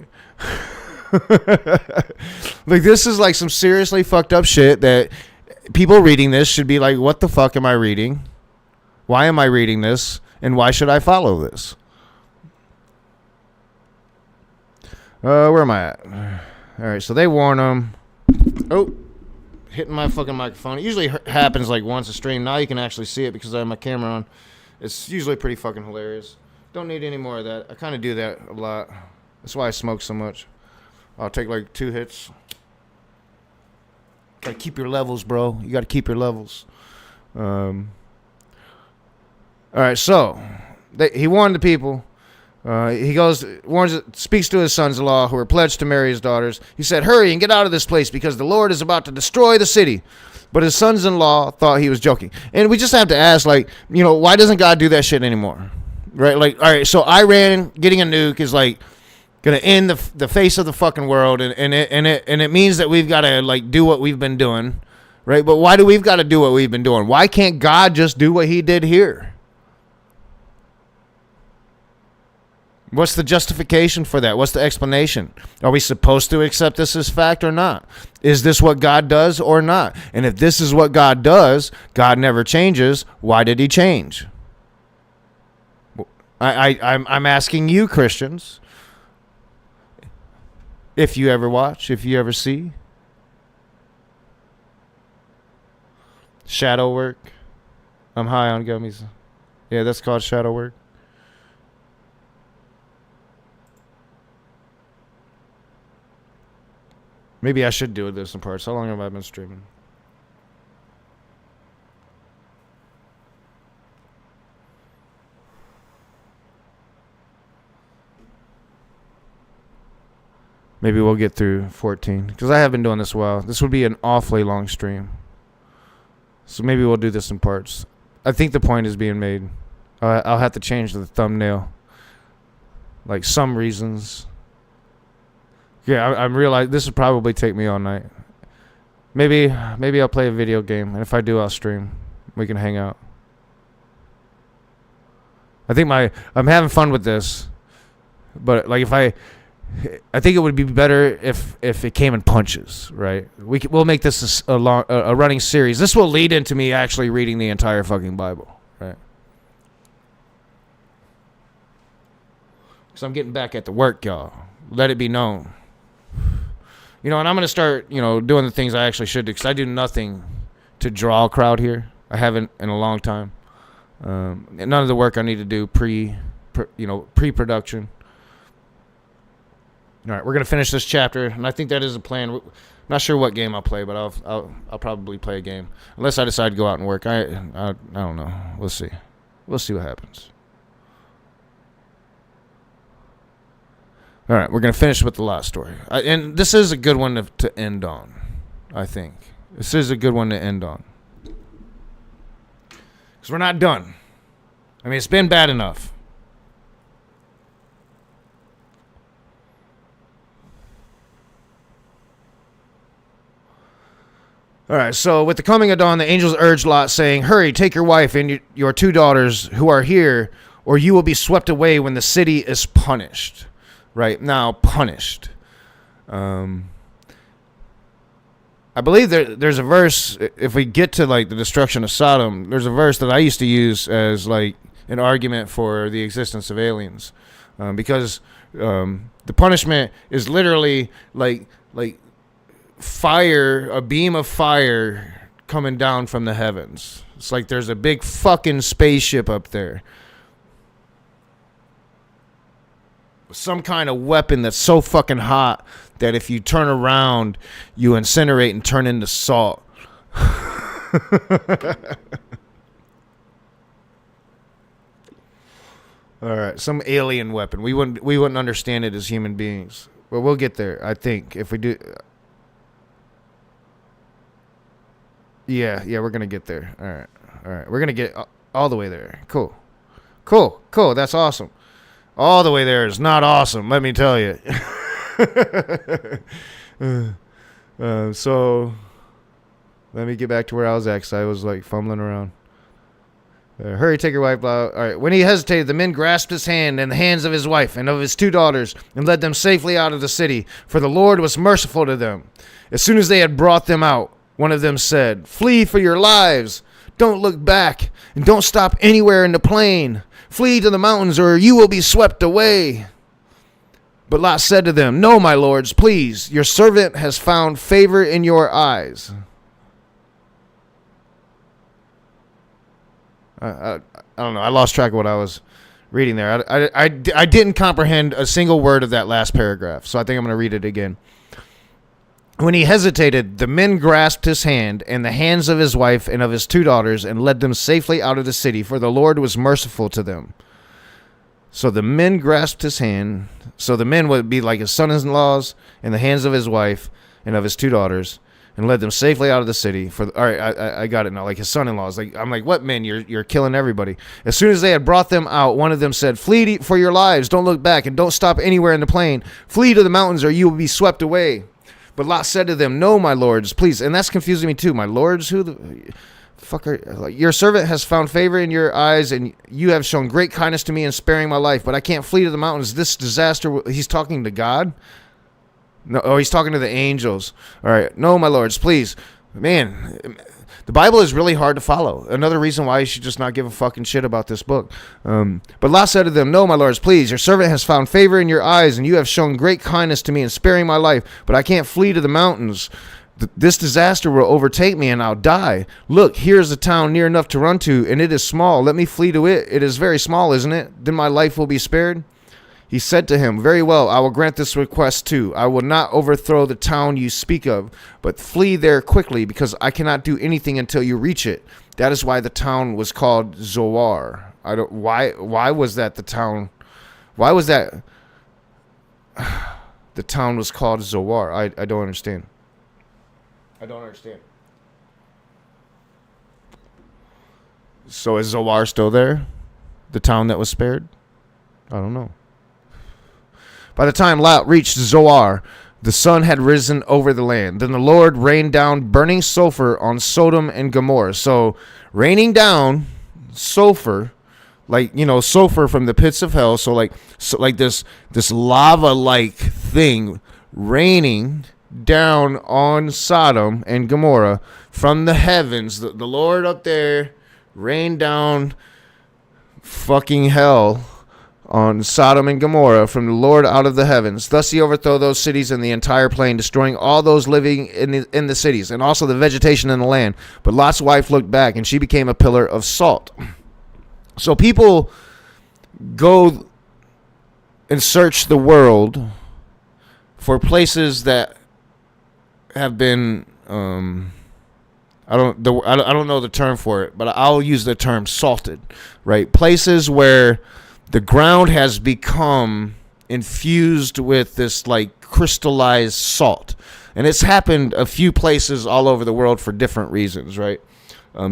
Like, this is like some seriously fucked up shit that people reading this should be like, what the fuck am I reading? Why am I reading this? And why should I follow this? Where am I at? All right, so they warn them. Oh, hitting my fucking microphone. It usually happens like once a stream. Now you can actually see it because I have my camera on. It's usually pretty fucking hilarious. Don't need any more of that. I kind of do that a lot. That's why I smoke so much. I'll take like 2 hits. Gotta keep your levels, bro. You gotta keep your levels. All right, so he warned the people. He goes, speaks to his sons-in-law who are pledged to marry his daughters. He said, "Hurry and get out of this place because the Lord is about to destroy the city." But his sons-in-law thought he was joking. And we just have to ask, like, you know, why doesn't God do that shit anymore? Right? Like, all right, so Iran getting a nuke is like gonna end the face of the fucking world, and it means that we've got to like do what we've been doing, right? But why do we've got to do what we've been doing? Why can't God just do what he did here? What's the justification for that? What's the explanation? Are we supposed to accept this as fact or not? Is this what God does or not? And if this is what God does, God never changes. Why did he change? I'm asking you, Christians, if you ever watch, if you ever see. Shadow work. I'm high on gummies. Yeah, that's called shadow work. Maybe I should do this in parts. How long have I been streaming? Maybe we'll get through 14. Because I have been doing this a while. This would be an awfully long stream. So maybe we'll do this in parts. I think the point is being made. I'll have to change the thumbnail. Like, some reasons. Yeah, I'm realizing this would probably take me all night. Maybe I'll play a video game. And if I do, I'll stream. We can hang out. I think I'm having fun with this. But, like, I think it would be better if it came in punches, right? We'll make this a running series. This will lead into me actually reading the entire fucking Bible, right? So I'm getting back at the work, y'all. Let it be known. You know, and I'm going to start, you know, doing the things I actually should do, because I do nothing to draw a crowd here. I haven't in a long time. None of the work I need to do pre-production. All right, we're gonna finish this chapter, and I think that is a plan. Not sure what game I'll play, but I'll probably play a game unless I decide to go out and work. I don't know. We'll see. We'll see what happens. All right, we're gonna finish with the last story, and this is a good one to end on. I think this is a good one to end on because we're not done. I mean, it's been bad enough. All right, so with the coming of dawn, the angels urged Lot, saying, "Hurry, take your wife and your 2 daughters who are here, or you will be swept away when the city is punished." Right now, punished. I believe there's a verse, if we get to like the destruction of Sodom, there's a verse that I used to use as like an argument for the existence of aliens, because the punishment is literally like fire, a beam of fire coming down from the heavens. It's like there's a big fucking spaceship up there. Some kind of weapon that's so fucking hot that if you turn around, you incinerate and turn into salt. All right, some alien weapon. We wouldn't understand it as human beings. But we'll get there, I think, if we do. Yeah, we're going to get there. All right. We're going to get all the way there. Cool. That's awesome. All the way there is not awesome, let me tell you. So, let me get back to where I was at, because I was, like, fumbling around. Hurry, take your wife. Blah. All right. When he hesitated, the men grasped his hand and the hands of his wife and of his 2 daughters and led them safely out of the city, for the Lord was merciful to them. As soon as they had brought them out, one of them said, "Flee for your lives. Don't look back, and don't stop anywhere in the plain. Flee to the mountains, or you will be swept away." But Lot said to them, "No, my lords, please. Your servant has found favor in your eyes." I don't know. I lost track of what I was reading there. I didn't comprehend a single word of that last paragraph, so I think I'm going to read it again. When he hesitated, the men grasped his hand and the hands of his wife and of his 2 daughters and led them safely out of the city, for the Lord was merciful to them. So the men grasped his hand. So the men would be like his sons-in-laws and the hands of his wife and of his 2 daughters, and led them safely out of the city. All right, I got it now. Like his son-in-laws. Like I'm like, what men? You're killing everybody. As soon as they had brought them out, one of them said, "Flee for your lives. Don't look back, and don't stop anywhere in the plain. Flee to the mountains, or you will be swept away." But Lot said to them, "No, my lords, please." And that's confusing me too. My lords, who the fuck are, like, your servant has found favor in your eyes, and you have shown great kindness to me in sparing my life, but I can't flee to the mountains. This disaster, he's talking to God? No, he's talking to the angels. All right. "No, my lords, please." Man, the Bible is really hard to follow. Another reason why you should just not give a fucking shit about this book. But Lot said to them, "No, my lords, please. Your servant has found favor in your eyes, and you have shown great kindness to me in sparing my life, but I can't flee to the mountains. This disaster will overtake me, and I'll die. Look, here is a town near enough to run to, and it is small. Let me flee to it. It is very small, isn't it? Then my life will be spared." He said to him, "Very well, I will grant this request too. I will not overthrow the town you speak of, but flee there quickly, because I cannot do anything until you reach it. That is why the town was called Zoar." Why was that the town? Why was that the town was called Zoar? I don't understand. I don't understand. So is Zoar still there? The town that was spared? I don't know. By the time Lot reached Zoar, the sun had risen over the land. Then the Lord rained down burning sulfur on Sodom and Gomorrah. So raining down sulfur, like, sulfur from the pits of hell. So like this lava-like thing raining down on Sodom and Gomorrah from the heavens. The Lord up there rained down fucking hell on Sodom and Gomorrah from the Lord out of the heavens. Thus he overthrew those cities and the entire plain, destroying all those living in the cities, and also the vegetation in the land. But Lot's wife looked back, and she became a pillar of salt. So people go and search the world for places that have been I don't know the term for it, but I'll use the term salted, right? Places where the ground has become infused with this like crystallized salt. And it's happened a few places all over the world for different reasons, right?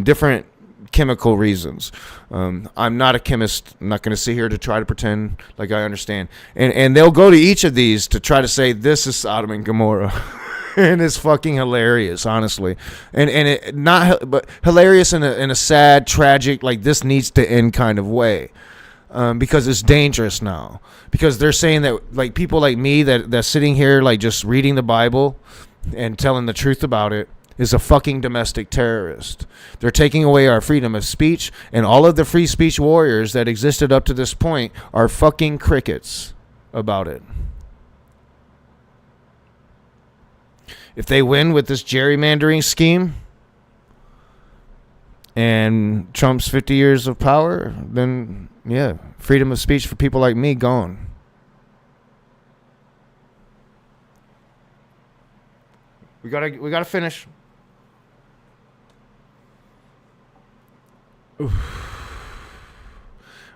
Different chemical reasons. I'm not a chemist. I'm not going to sit here to try to pretend like I understand. And they'll go to each of these to try to say this is Sodom and Gomorrah. And it's fucking hilarious, honestly. And it not but hilarious in a sad, tragic, like this needs to end kind of way. Because it's dangerous now. Because they're saying that like people like me that's sitting here like just reading the Bible and telling the truth about it is a fucking domestic terrorist. They're taking away our freedom of speech, and all of the free speech warriors that existed up to this point are fucking crickets about it. If they win with this gerrymandering scheme and Trump's 50 years of power, then yeah, freedom of speech for people like me gone. We gotta finish.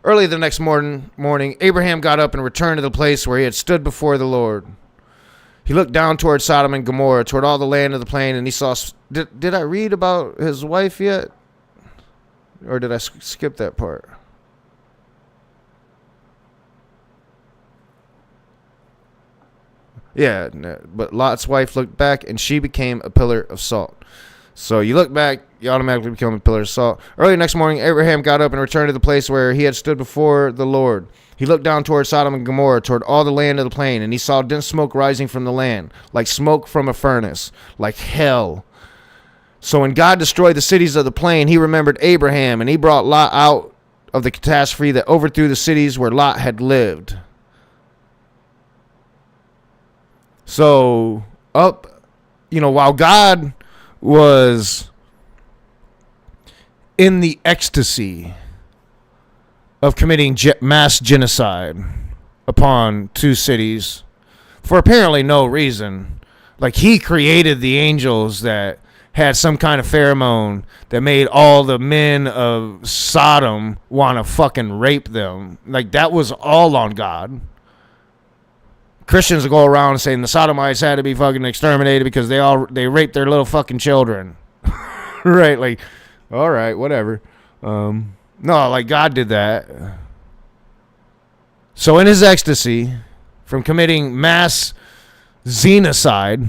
Early the next morning, Abraham got up and returned to the place where he had stood before the Lord. He looked down toward Sodom and Gomorrah, toward all the land of the plain, and he saw... Did I read about his wife yet? Or did I skip that part? Yeah, but Lot's wife looked back, and she became a pillar of salt. So you look back, you automatically become a pillar of salt. Early next morning, Abraham got up and returned to the place where he had stood before the Lord. He looked down toward Sodom and Gomorrah, toward all the land of the plain, and he saw dense smoke rising from the land, like smoke from a furnace, like hell. So when God destroyed the cities of the plain, he remembered Abraham, and he brought Lot out of the catastrophe that overthrew the cities where Lot had lived. So, while God was in the ecstasy of committing mass genocide upon two cities for apparently no reason, like he created the angels that had some kind of pheromone that made all the men of Sodom want to fucking rape them. Like that was all on God. Christians will go around saying the Sodomites had to be fucking exterminated because they raped their little fucking children. Right? Like, all right, whatever. No, like God did that. So in his ecstasy from committing mass xenocide,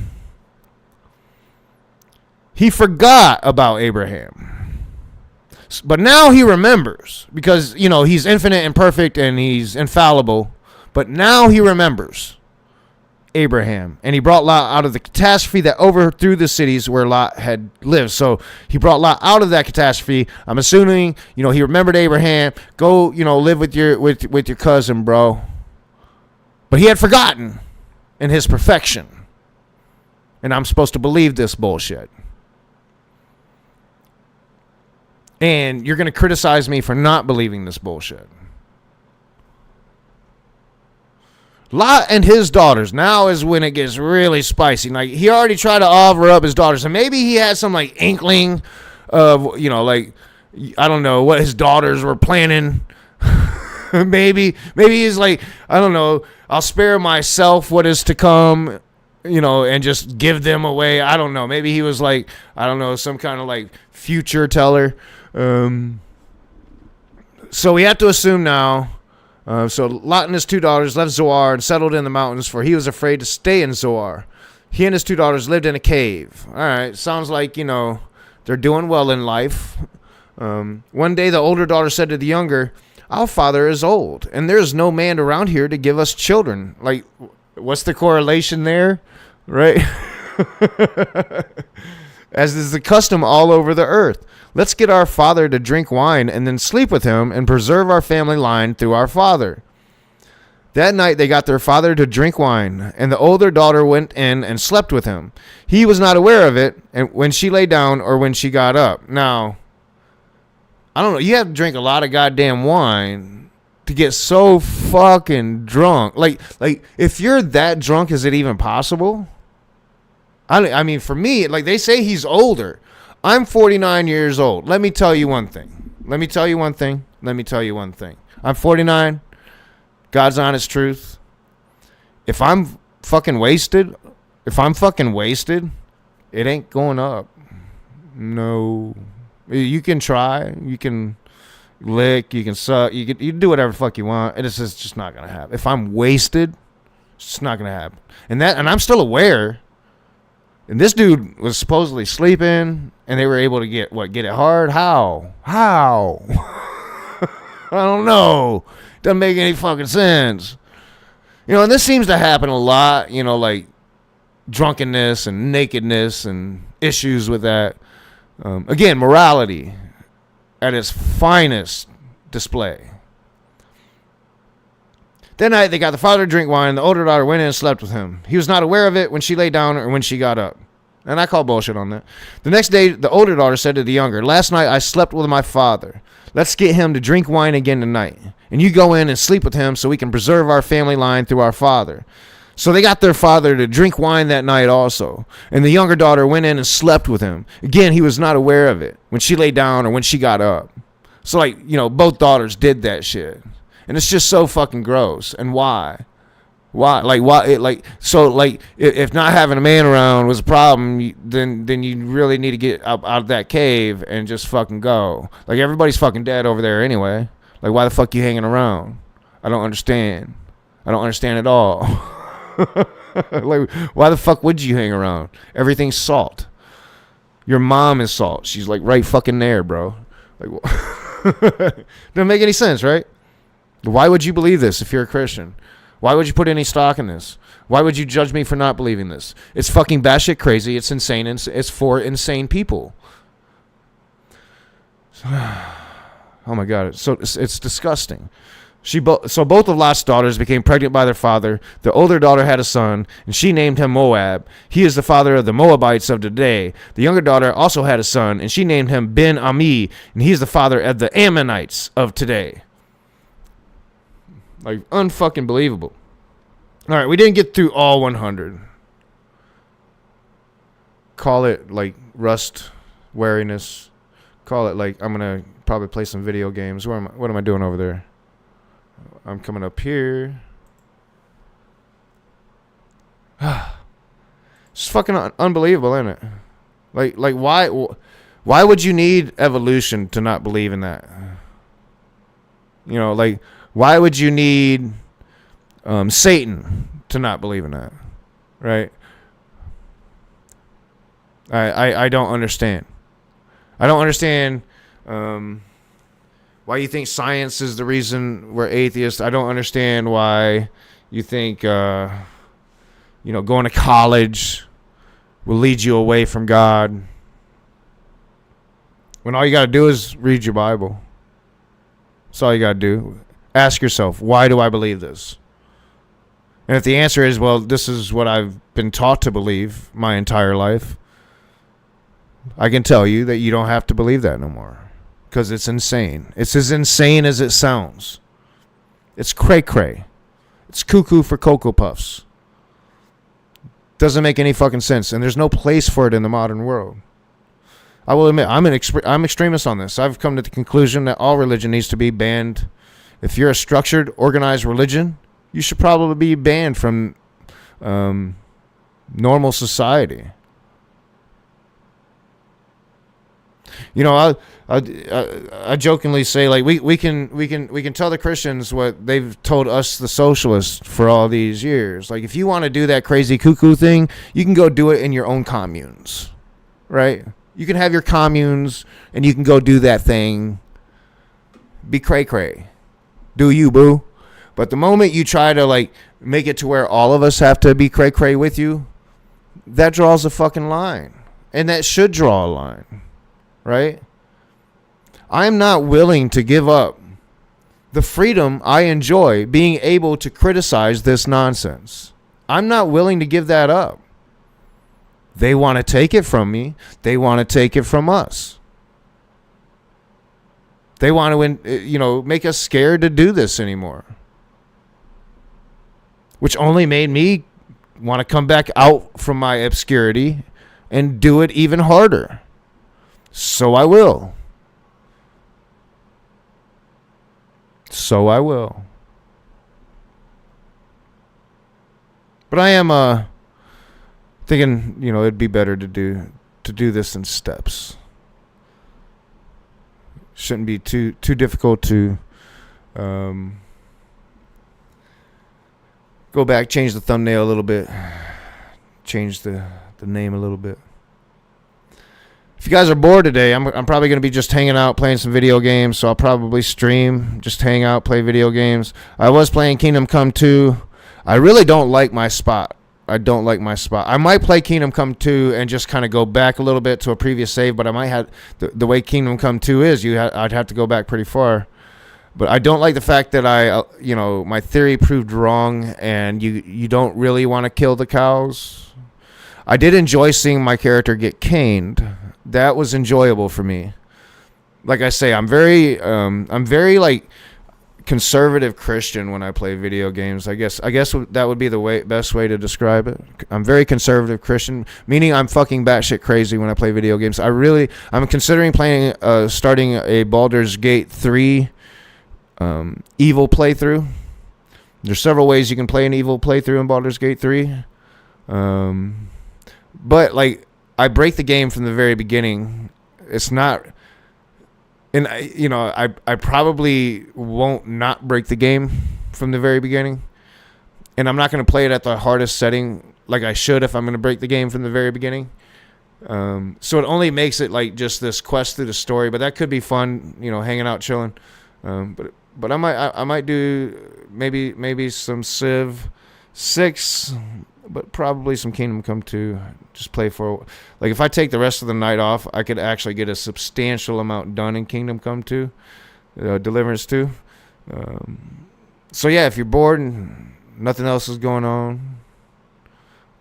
he forgot about Abraham. But now he remembers because, he's infinite and perfect and he's infallible. But now he remembers Abraham, and he brought Lot out of the catastrophe that overthrew the cities where Lot had lived. So he brought Lot out of that catastrophe. I'm assuming, he remembered Abraham. Go, live with your cousin, bro. But he had forgotten in his perfection. And I'm supposed to believe this bullshit. And you're going to criticize me for not believing this bullshit. Lot and his daughters, now is when it gets really spicy. Like, he already tried to offer up his daughters, and maybe he had some, like, inkling of, I don't know, what his daughters were planning. maybe he's like, I don't know, I'll spare myself what is to come, and just give them away. I don't know. Maybe he was like, I don't know, some kind of, like, future teller. So we have to assume now. So Lot and his two daughters left Zoar and settled in the mountains, for he was afraid to stay in Zoar. He and his two daughters lived in a cave. All right, sounds like, they're doing well in life. One day the older daughter said to the younger, "Our father is old, and there is no man around here to give us children." Like, what's the correlation there? Right? As is the custom all over the earth. Let's get our father to drink wine and then sleep with him and preserve our family line through our father. That night they got their father to drink wine, and the older daughter went in and slept with him. He was not aware of it, and when she lay down or when she got up. Now, I don't know. You have to drink a lot of goddamn wine to get so fucking drunk. Like if you're that drunk, is it even possible? I mean, for me, like they say he's older. I'm 49 years old. Let me tell you one thing. I'm 49. God's honest truth. If I'm fucking wasted, it ain't going up. No. You can try. You can lick. You can suck. You can do whatever the fuck you want. It's just not going to happen. If I'm wasted, it's just not going to happen. And I'm still aware. And this dude was supposedly sleeping, and they were able to get it hard? How? I don't know. Doesn't make any fucking sense. You know, and this seems to happen a lot, you know, like drunkenness and nakedness and issues with that. Again, morality at its finest display. That night, they got the father to drink wine. The older daughter went in and slept with him. He was not aware of it when she lay down or when she got up. And I call bullshit on that. The next day, the older daughter said to the younger, "Last night I slept with my father. Let's get him to drink wine again tonight. And you go in and sleep with him so we can preserve our family line through our father." So they got their father to drink wine that night also. And the younger daughter went in and slept with him. Again, he was not aware of it when she lay down or when she got up. So, like, you know, both daughters did that shit. And it's just so fucking gross. And why? Why? Like, why? If not having a man around was a problem, then you really need to get out of that cave and just fucking go. Like, everybody's fucking dead over there anyway. Like, why the fuck you hanging around? I don't understand. I don't understand at all. Like, why the fuck would you hang around? Everything's salt. Your mom is salt. She's like right fucking there, bro. Like, doesn't make any sense, right? Why would you believe this if you're a Christian? Why would you put any stock in this? Why would you judge me for not believing this? It's fucking batshit crazy. It's insane. It's for insane people. Oh my God. It's disgusting. So both of Lot's daughters became pregnant by their father. The older daughter had a son, and she named him Moab. He is the father of the Moabites of today. The younger daughter also had a son, and she named him Ben-Ami, and he is the father of the Ammonites of today. Like, unfucking believable. All right, we didn't get through all 100. Call it, like, rust wariness. Call it, like, I'm going to probably play some video games. What am I doing over there? I'm coming up here. It's fucking unbelievable, isn't it? Like why would you need evolution to not believe in that? You know, like, why would you need Satan to not believe in that? Right? I don't understand. I don't understand why you think science is the reason we're atheists. I don't understand why you think, going to college will lead you away from God. When all you got to do is read your Bible. That's all you got to do. Ask yourself, why do I believe this? And if the answer is, well, this is what I've been taught to believe my entire life, I can tell you that you don't have to believe that no more. Because it's insane. It's as insane as it sounds. It's cray-cray. It's cuckoo for Cocoa Puffs. Doesn't make any fucking sense. And there's no place for it in the modern world. I will admit, I'm extremist on this. I've come to the conclusion that all religion needs to be banned. If you're a structured, organized religion, you should probably be banned from normal society. You know, I jokingly say, like, we can tell the Christians what they've told us, the socialists, for all these years. Like, if you want to do that crazy cuckoo thing, you can go do it in your own communes, right? You can have your communes, and you can go do that thing. Be cray-cray. Do you, boo? But the moment you try to, like, make it to where all of us have to be cray-cray with you, that draws a fucking line. And that should draw a line. Right? I'm not willing to give up the freedom I enjoy being able to criticize this nonsense. I'm not willing to give that up. They want to take it from me. They want to take it from us. They want to, make us scared to do this anymore. Which only made me want to come back out from my obscurity and do it even harder. So I will. But I am thinking, it'd be better to do this in steps. Shouldn't be too difficult to go back, change the thumbnail a little bit, change the name a little bit. If you guys are bored today, I'm probably going to be just hanging out, playing some video games, so I'll probably stream, just hang out, play video games. I was playing Kingdom Come 2. I really don't like my spot. I might play Kingdom Come 2 and just kind of go back a little bit to a previous save, but I might have, the way Kingdom Come 2 is, I'd have to go back pretty far. But I don't like the fact that my theory proved wrong, and you don't really want to kill the cows. I did enjoy seeing my character get caned. That was enjoyable for me. Like I say, I'm very like conservative Christian when I play video games. I guess that would be the best way to describe it. I'm very conservative Christian, meaning I'm fucking batshit crazy when I play video games. I'm considering starting a Baldur's Gate 3 evil playthrough. There's several ways you can play an evil playthrough in Baldur's Gate 3. But like, I break the game from the very beginning. It's not, and I probably won't not break the game from the very beginning. And I'm not going to play it at the hardest setting like I should if I'm going to break the game from the very beginning. So it only makes it like just this quest through the story, but that could be fun, hanging out, chilling. But I might do maybe some Civ 6, but probably some Kingdom Come 2. Just play for, like, if I take the rest of the night off, I could actually get a substantial amount done in Kingdom Come 2, Deliverance 2. So yeah, if you're bored and nothing else is going on,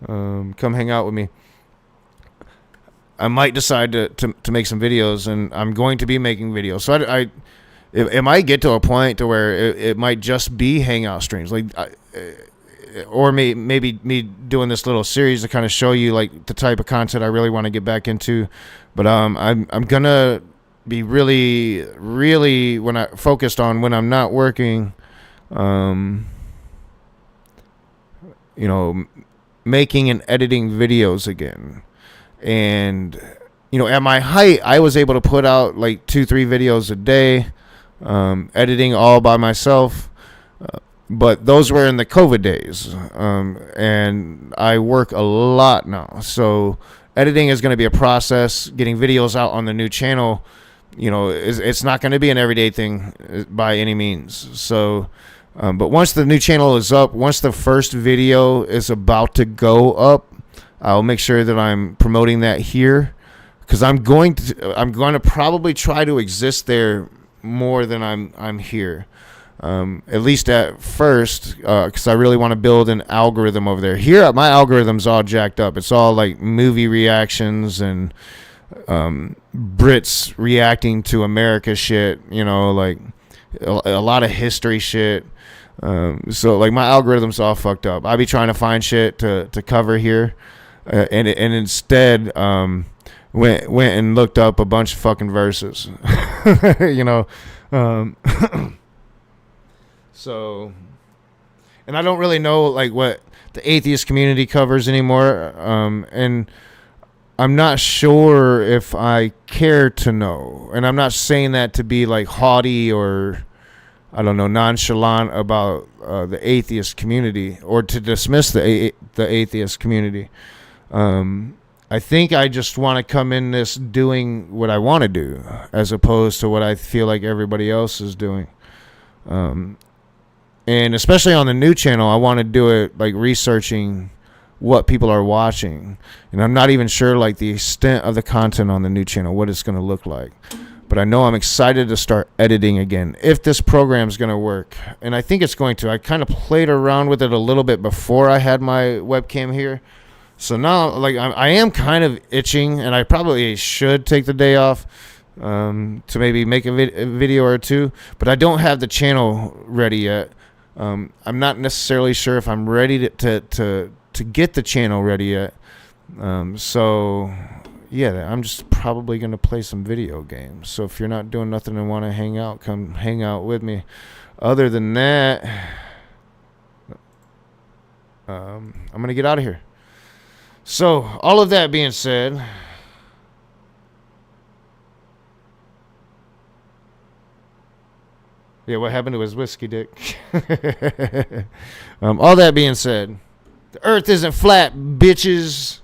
come hang out with me. I might decide to make some videos, and I'm going to be making videos. So it might get to a point to where it might just be hangout streams, like, or maybe me doing this little series to kind of show you like the type of content I really want to get back into. But I'm gonna be really focused on when I'm not working, making and editing videos again. And at my height, I was able to put out like 2-3 videos a day, editing all by myself. But those were in the COVID days, and I work a lot now. So editing is going to be a process. Getting videos out on the new channel, it's not going to be an everyday thing by any means. So, but once the new channel is up, once the first video is about to go up, I'll make sure that I'm promoting that here, because I'm going to probably try to exist there more than I'm here. At least at first, because I really want to build an algorithm over there. Here, my algorithm's all jacked up. It's all like movie reactions and Brits reacting to America shit, like a lot of history shit. So like my algorithm's all fucked up. I be trying to find shit to cover here, and instead went and looked up a bunch of fucking verses. So, and I don't really know like what the atheist community covers anymore, and I'm not sure if I care to know. And I'm not saying that to be like haughty or, I don't know, nonchalant about the atheist community, or to dismiss the atheist community. I think I just want to come in this doing what I want to do, as opposed to what I feel like everybody else is doing. And especially on the new channel, I want to do it like researching what people are watching. And I'm not even sure like the extent of the content on the new channel, what it's going to look like. But I know I'm excited to start editing again, if this program's going to work. And I think it's going to. I kind of played around with it a little bit before I had my webcam here. So now like I am kind of itching, and I probably should take the day off to maybe make a video or two, but I don't have the channel ready yet. I'm not necessarily sure if I'm ready to get the channel ready yet. So yeah, I'm just probably gonna play some video games. So if you're not doing nothing and want to hang out, come hang out with me. Other than that, I'm gonna get out of here. So all of that being said, yeah, what happened to his whiskey dick? All that being said, the earth isn't flat, bitches.